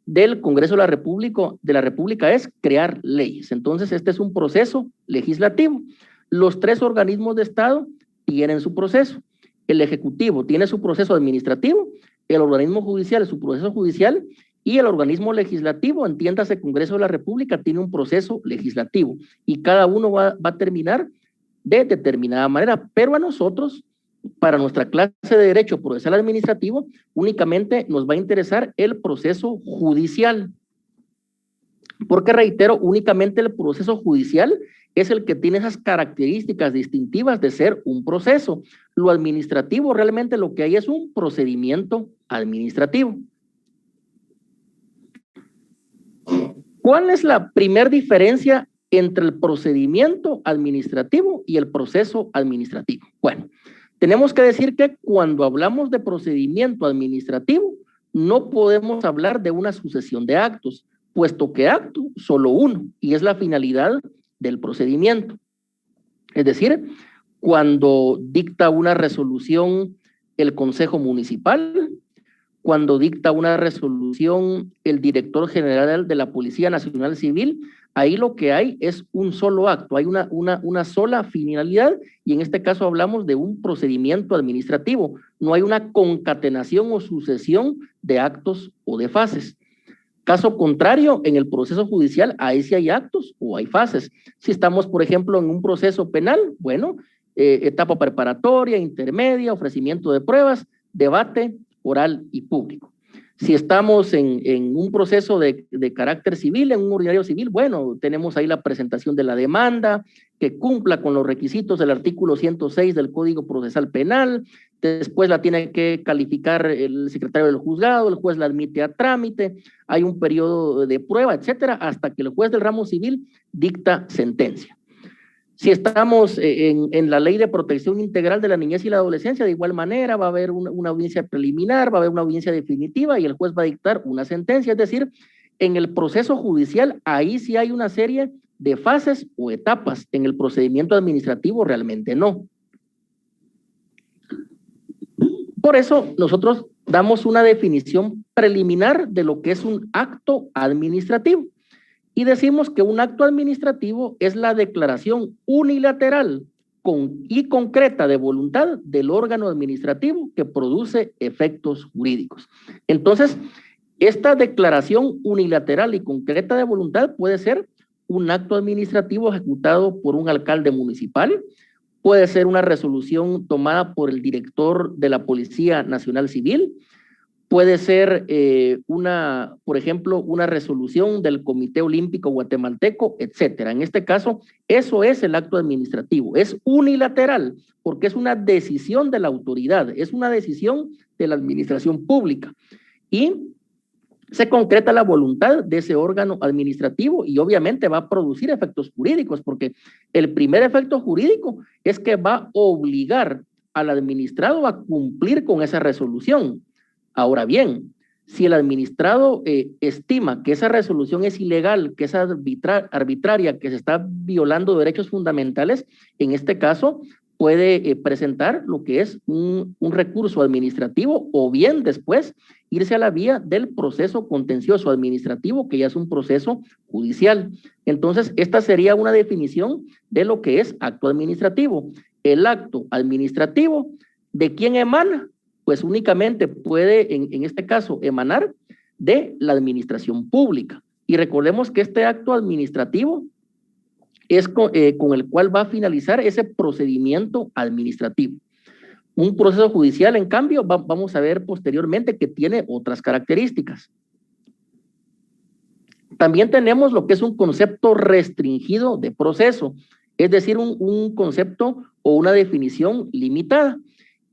del Congreso de la República es crear leyes. Entonces, este es un proceso legislativo. Los 3 organismos de Estado tienen su proceso. El Ejecutivo tiene su proceso administrativo, el organismo judicial su proceso judicial, y el organismo legislativo, entiéndase Congreso de la República, tiene un proceso legislativo, y cada uno va a terminar de determinada manera. Pero a nosotros, para nuestra clase de Derecho Procesal Administrativo, únicamente nos va a interesar el proceso judicial. Porque, reitero, únicamente el proceso judicial es el que tiene esas características distintivas de ser un proceso. Lo administrativo, realmente lo que hay es un procedimiento administrativo. ¿Cuál es la primera diferencia entre el procedimiento administrativo y el proceso administrativo? Bueno, tenemos que decir que cuando hablamos de procedimiento administrativo, no podemos hablar de una sucesión de actos, puesto que acto solo uno, y es la finalidad del procedimiento. Es decir, cuando dicta una resolución el Consejo Municipal, cuando dicta una resolución el director general de la Policía Nacional Civil, ahí lo que hay es un solo acto, hay una sola finalidad, y en este caso hablamos de un procedimiento administrativo, no hay una concatenación o sucesión de actos o de fases. Caso contrario, en el proceso judicial, ahí sí hay actos o hay fases. Si estamos, por ejemplo, en un proceso penal, bueno, etapa preparatoria, intermedia, ofrecimiento de pruebas, debate oral y público. Si estamos en un proceso de carácter civil, en un ordinario civil, bueno, tenemos ahí la presentación de la demanda, que cumpla con los requisitos del artículo 106 del Código Procesal Penal, después la tiene que calificar el secretario del juzgado, el juez la admite a trámite, hay un periodo de prueba, etcétera, hasta que el juez del ramo civil dicta sentencia. Si estamos en la Ley de Protección Integral de la Niñez y la Adolescencia, de igual manera va a haber una audiencia preliminar, va a haber una audiencia definitiva y el juez va a dictar una sentencia. Es decir, en el proceso judicial, ahí sí hay una serie de fases o etapas. En el procedimiento administrativo realmente no. Por eso nosotros damos una definición preliminar de lo que es un acto administrativo. Y decimos que un acto administrativo es la declaración unilateral y concreta de voluntad del órgano administrativo que produce efectos jurídicos. Entonces, esta declaración unilateral y concreta de voluntad puede ser un acto administrativo ejecutado por un alcalde municipal, puede ser una resolución tomada por el director de la Policía Nacional Civil, puede ser por ejemplo, una resolución del Comité Olímpico Guatemalteco, etcétera. En este caso, eso es el acto administrativo, es unilateral, porque es una decisión de la autoridad, es una decisión de la administración pública, y se concreta la voluntad de ese órgano administrativo y obviamente va a producir efectos jurídicos, porque el primer efecto jurídico es que va a obligar al administrado a cumplir con esa resolución. Ahora bien, si el administrado estima que esa resolución es ilegal, que es arbitraria, que se está violando derechos fundamentales, en este caso puede presentar lo que es un recurso administrativo o bien después irse a la vía del proceso contencioso administrativo, que ya es un proceso judicial. Entonces, esta sería una definición de lo que es acto administrativo. El acto administrativo, ¿de quién emana? Pues únicamente puede, en este caso, emanar de la administración pública. Y recordemos que este acto administrativo es con el cual va a finalizar ese procedimiento administrativo. Un proceso judicial, en cambio, vamos a ver posteriormente que tiene otras características. También tenemos lo que es un concepto restringido de proceso, es decir, un concepto o una definición limitada.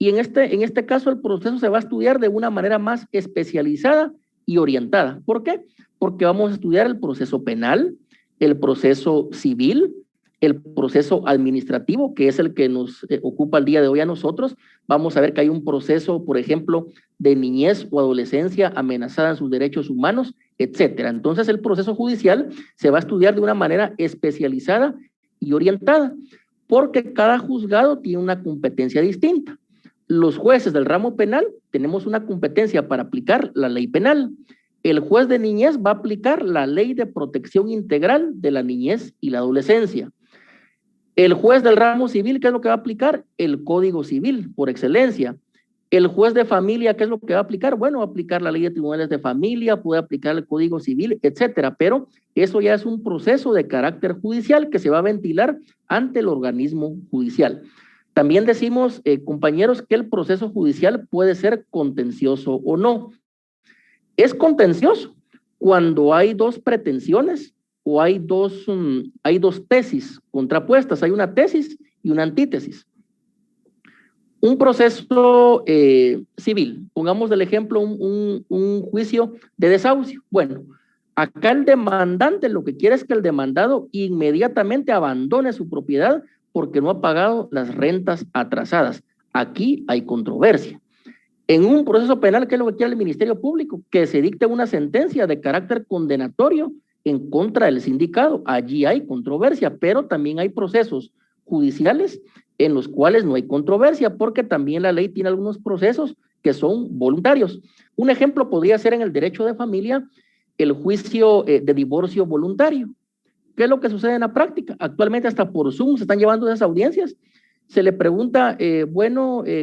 Y en este caso el proceso se va a estudiar de una manera más especializada y orientada. ¿Por qué? Porque vamos a estudiar el proceso penal, el proceso civil, el proceso administrativo, que es el que nos ocupa el día de hoy a nosotros. Vamos a ver que hay un proceso, por ejemplo, de niñez o adolescencia amenazada en sus derechos humanos, etcétera. Entonces, el proceso judicial se va a estudiar de una manera especializada y orientada, porque cada juzgado tiene una competencia distinta. Los jueces del ramo penal tenemos una competencia para aplicar la ley penal. El juez de niñez va a aplicar la ley de protección integral de la niñez y la adolescencia. El juez del ramo civil, ¿qué es lo que va a aplicar? El Código Civil, por excelencia. El juez de familia, ¿qué es lo que va a aplicar? Bueno, va a aplicar la ley de tribunales de familia, puede aplicar el Código Civil, etcétera, pero eso ya es un proceso de carácter judicial que se va a ventilar ante el organismo judicial. También decimos, compañeros, que el proceso judicial puede ser contencioso o no. Es contencioso cuando hay dos pretensiones o hay dos tesis contrapuestas, hay una tesis y una antítesis. Un proceso civil, pongamos del ejemplo un juicio de desahucio. Bueno, acá el demandante lo que quiere es que el demandado inmediatamente abandone su propiedad porque no ha pagado las rentas atrasadas. Aquí hay controversia. En un proceso penal, ¿qué es lo que quiere el Ministerio Público? Que se dicte una sentencia de carácter condenatorio en contra del sindicado. Allí hay controversia, pero también hay procesos judiciales en los cuales no hay controversia, porque también la ley tiene algunos procesos que son voluntarios. Un ejemplo podría ser en el derecho de familia, el juicio de divorcio voluntario. ¿Qué es lo que sucede en la práctica? Actualmente hasta por Zoom se están llevando esas audiencias. Se le pregunta,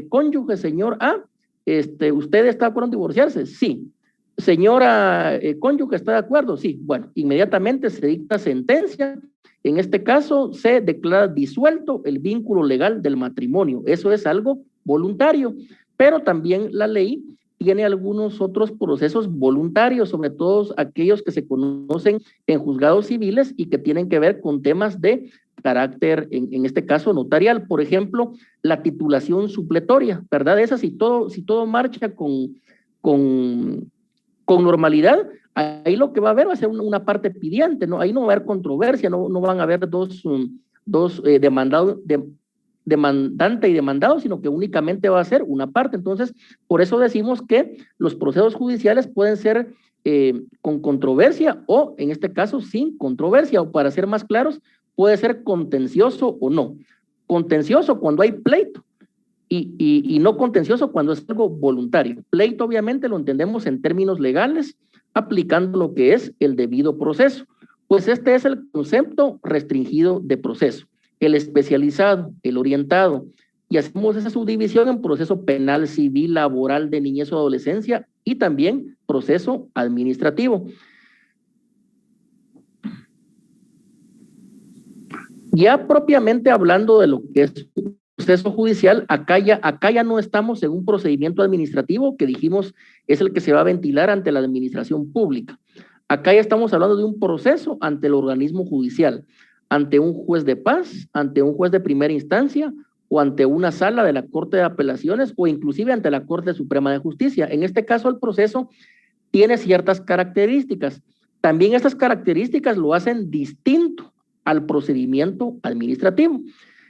cónyuge, señor A, ¿usted está de acuerdo en divorciarse? Sí. Señora cónyuge, ¿está de acuerdo? Sí. Bueno, inmediatamente se dicta sentencia. En este caso, se declara disuelto el vínculo legal del matrimonio. Eso es algo voluntario, pero también la ley tiene algunos otros procesos voluntarios, sobre todo aquellos que se conocen en juzgados civiles y que tienen que ver con temas de carácter, en este caso notarial. Por ejemplo, la titulación supletoria, ¿verdad? Esa, si todo marcha con normalidad, ahí lo que va a haber va a ser una parte pidiente, ¿no? Ahí no va a haber controversia, no van a haber dos demandante y demandado, sino que únicamente va a ser una parte. Entonces, por eso decimos que los procesos judiciales pueden ser con controversia o, en este caso, sin controversia, o para ser más claros, puede ser contencioso o no. Contencioso cuando hay pleito y no contencioso cuando es algo voluntario. Pleito, obviamente, lo entendemos en términos legales, aplicando lo que es el debido proceso. Pues este es el concepto restringido de proceso. El especializado, el orientado, y hacemos esa subdivisión en proceso penal, civil, laboral, de niñez o adolescencia y también proceso administrativo. Ya propiamente hablando de lo que es proceso judicial, acá ya no estamos en un procedimiento administrativo que dijimos es el que se va a ventilar ante la administración pública. Acá ya estamos hablando de un proceso ante el organismo judicial, ante un juez de paz, ante un juez de primera instancia o ante una sala de la Corte de Apelaciones o inclusive ante la Corte Suprema de Justicia. En este caso, el proceso tiene ciertas características. También estas características lo hacen distinto al procedimiento administrativo.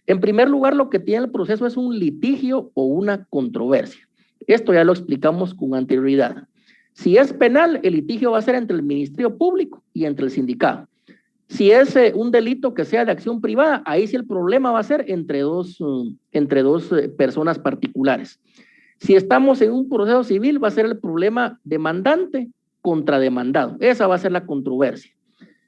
En primer lugar, lo que tiene el proceso es un litigio o una controversia. Esto ya lo explicamos con anterioridad. Si es penal, el litigio va a ser entre el Ministerio Público y entre el sindicato. Si es un delito que sea de acción privada, ahí sí el problema va a ser entre dos personas particulares. Si estamos en un proceso civil, va a ser el problema demandante contra demandado. Esa va a ser la controversia.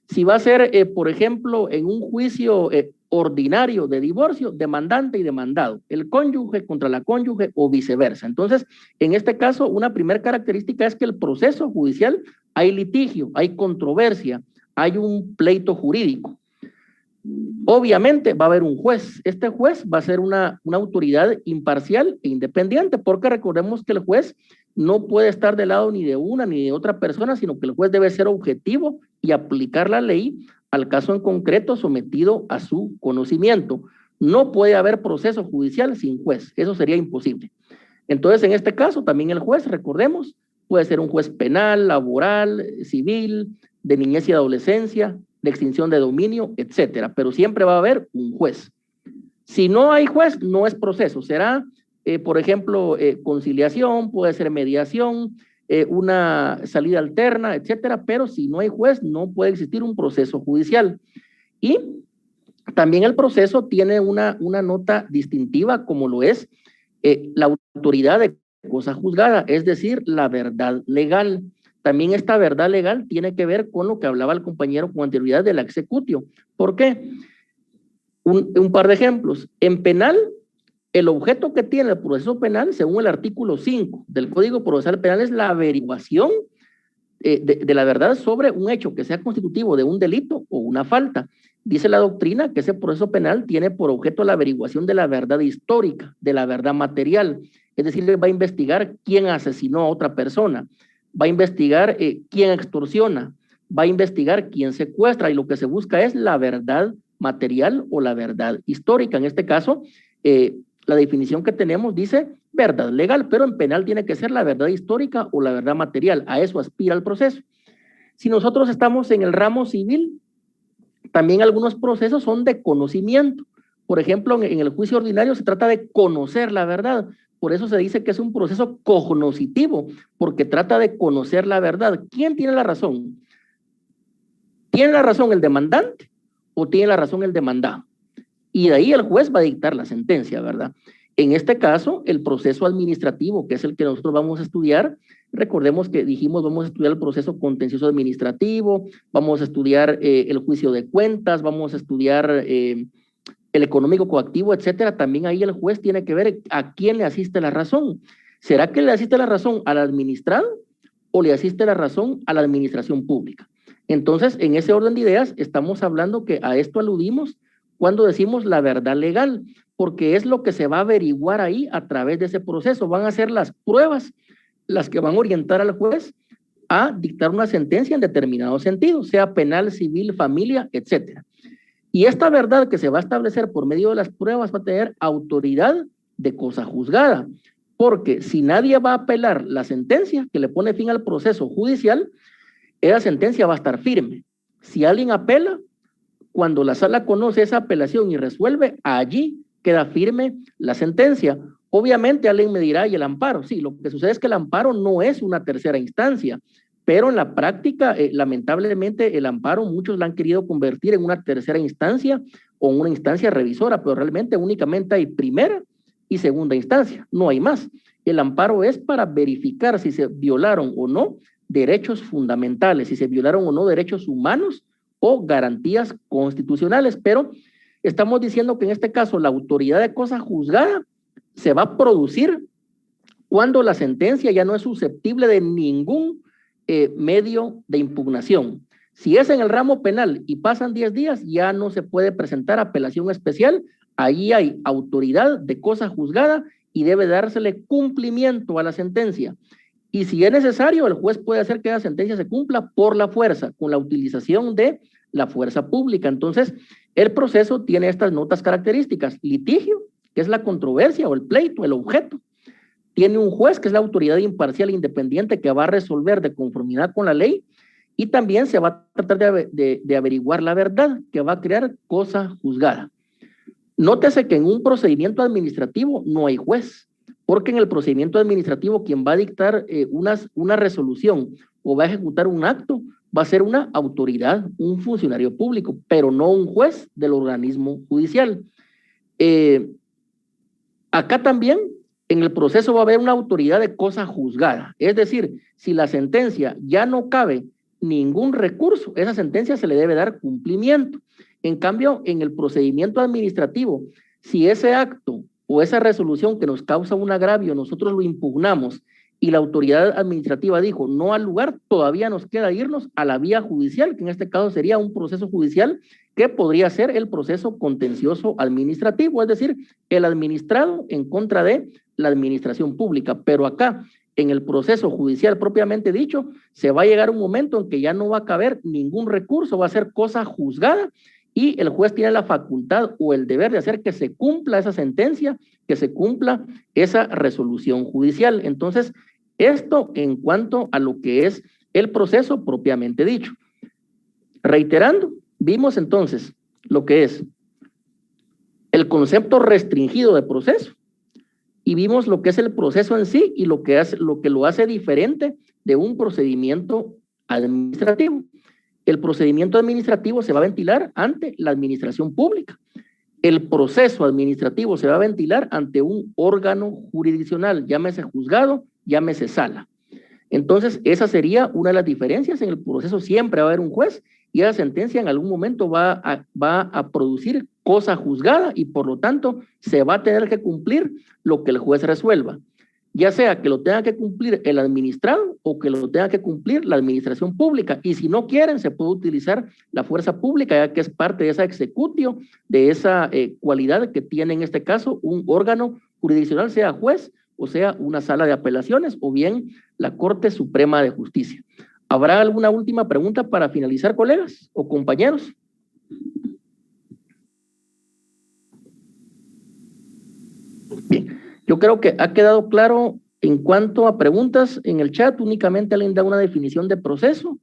Si va a ser, por ejemplo, en un juicio ordinario de divorcio, demandante y demandado, el cónyuge contra la cónyuge o viceversa. Entonces, en este caso, una primera característica es que el proceso judicial hay litigio, hay controversia, hay un pleito jurídico. Obviamente va a haber un juez. Este juez va a ser una autoridad imparcial e independiente, porque recordemos que el juez no puede estar del lado ni de una ni de otra persona, sino que el juez debe ser objetivo y aplicar la ley al caso en concreto sometido a su conocimiento. No puede haber proceso judicial sin juez, eso sería imposible. Entonces, en este caso, también el juez, recordemos, puede ser un juez penal, laboral, civil, de niñez y adolescencia, de extinción de dominio, etcétera, pero siempre va a haber un juez. Si no hay juez, no es proceso, será, por ejemplo, conciliación, puede ser mediación, una salida alterna, etcétera, pero si no hay juez, no puede existir un proceso judicial. Y también el proceso tiene una nota distintiva, como lo es la autoridad de cosa juzgada, es decir, la verdad legal. También esta verdad legal tiene que ver con lo que hablaba el compañero con anterioridad de la executio. ¿Por qué? Un par de ejemplos. En penal, el objeto que tiene el proceso penal, según el artículo 5 del Código Procesal Penal, es la averiguación de la verdad sobre un hecho que sea constitutivo de un delito o una falta. Dice la doctrina que ese proceso penal tiene por objeto la averiguación de la verdad histórica, de la verdad material. Es decir, va a investigar quién asesinó a otra persona, va a investigar quién extorsiona, va a investigar quién secuestra, y lo que se busca es la verdad material o la verdad histórica. En este caso, la definición que tenemos dice verdad legal, pero en penal tiene que ser la verdad histórica o la verdad material. A eso aspira el proceso. Si nosotros estamos en el ramo civil, también algunos procesos son de conocimiento. Por ejemplo, en el juicio ordinario se trata de conocer la verdad. Por eso se dice que es un proceso cognoscitivo, porque trata de conocer la verdad. ¿Quién tiene la razón? ¿Tiene la razón el demandante o tiene la razón el demandado? Y de ahí el juez va a dictar la sentencia, ¿verdad? En este caso, el proceso administrativo, que es el que nosotros vamos a estudiar, recordemos que dijimos vamos a estudiar el proceso contencioso administrativo, vamos a estudiar el juicio de cuentas, vamos a estudiar el económico coactivo, etcétera. También ahí el juez tiene que ver a quién le asiste la razón. ¿Será que le asiste la razón al administrado o le asiste la razón a la administración pública? Entonces, en ese orden de ideas, estamos hablando que a esto aludimos cuando decimos la verdad legal, porque es lo que se va a averiguar ahí a través de ese proceso. Van a ser las pruebas las que van a orientar al juez a dictar una sentencia en determinado sentido, sea penal, civil, familia, etcétera. Y esta verdad que se va a establecer por medio de las pruebas va a tener autoridad de cosa juzgada, porque si nadie va a apelar la sentencia que le pone fin al proceso judicial, esa sentencia va a estar firme. Si alguien apela, cuando la sala conoce esa apelación y resuelve, allí queda firme la sentencia. Obviamente alguien me dirá, ¿y el amparo? Sí, lo que sucede es que el amparo no es una tercera instancia, pero en la práctica, lamentablemente, el amparo muchos la han querido convertir en una tercera instancia o una instancia revisora, pero realmente únicamente hay primera y segunda instancia, no hay más. El amparo es para verificar si se violaron o no derechos fundamentales, si se violaron o no derechos humanos o garantías constitucionales, pero estamos diciendo que en este caso la autoridad de cosa juzgada se va a producir cuando la sentencia ya no es susceptible de ningún medio de impugnación. Si es en el ramo penal y pasan 10 días, ya no se puede presentar apelación especial, ahí hay autoridad de cosa juzgada y debe dársele cumplimiento a la sentencia. Y si es necesario, el juez puede hacer que la sentencia se cumpla por la fuerza, con la utilización de la fuerza pública. Entonces, el proceso tiene estas notas características. Litigio, que es la controversia o el pleito, el objeto. Tiene un juez, que es la autoridad imparcial e independiente, que va a resolver de conformidad con la ley, y también se va a tratar de averiguar la verdad, que va a crear cosa juzgada. Nótese que en un procedimiento administrativo no hay juez, porque en el procedimiento administrativo quien va a dictar una resolución o va a ejecutar un acto va a ser una autoridad, un funcionario público, pero no un juez del organismo judicial. Acá también en el proceso va a haber una autoridad de cosa juzgada, es decir, si la sentencia ya no cabe ningún recurso, esa sentencia se le debe dar cumplimiento. En cambio, en el procedimiento administrativo, si ese acto o esa resolución que nos causa un agravio, nosotros lo impugnamos y la autoridad administrativa dijo no al lugar, todavía nos queda irnos a la vía judicial, que en este caso sería un proceso judicial que podría ser el proceso contencioso administrativo, es decir, el administrado en contra de la administración pública. Pero acá, en el proceso judicial propiamente dicho, se va a llegar un momento en que ya no va a caber ningún recurso, va a ser cosa juzgada y el juez tiene la facultad o el deber de hacer que se cumpla esa sentencia que se cumpla esa resolución judicial. Entonces, esto en cuanto a lo que es el proceso propiamente dicho. Reiterando, vimos entonces lo que es el concepto restringido de proceso y vimos lo que es el proceso en sí y lo que lo hace diferente de un procedimiento administrativo. El procedimiento administrativo se va a ventilar ante la administración pública. El proceso administrativo se va a ventilar ante un órgano jurisdiccional, llámese juzgado, llámese sala. Entonces, esa sería una de las diferencias. En el proceso siempre va a haber un juez y esa sentencia en algún momento va a producir cosa juzgada y por lo tanto se va a tener que cumplir lo que el juez resuelva. Ya sea que lo tenga que cumplir el administrado o que lo tenga que cumplir la administración pública. Y si no quieren, se puede utilizar la fuerza pública, ya que es parte de esa executio, de esa cualidad que tiene en este caso un órgano jurisdiccional, sea juez o sea una sala de apelaciones o bien la Corte Suprema de Justicia. ¿Habrá alguna última pregunta para finalizar, colegas o compañeros? Bien. Yo creo que ha quedado claro en cuanto a preguntas en el chat. Únicamente alguien da una definición de proceso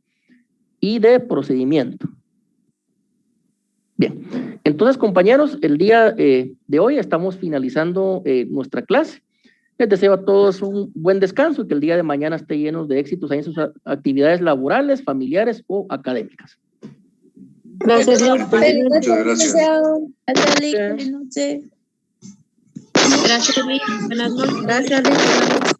y de procedimiento. Bien, entonces compañeros, el día de hoy estamos finalizando nuestra clase. Les deseo a todos un buen descanso y que el día de mañana esté lleno de éxitos en sus actividades laborales, familiares o académicas. Gracias, Muchas gracias. Buenas noches. Gracias, Liz. Buenas noches.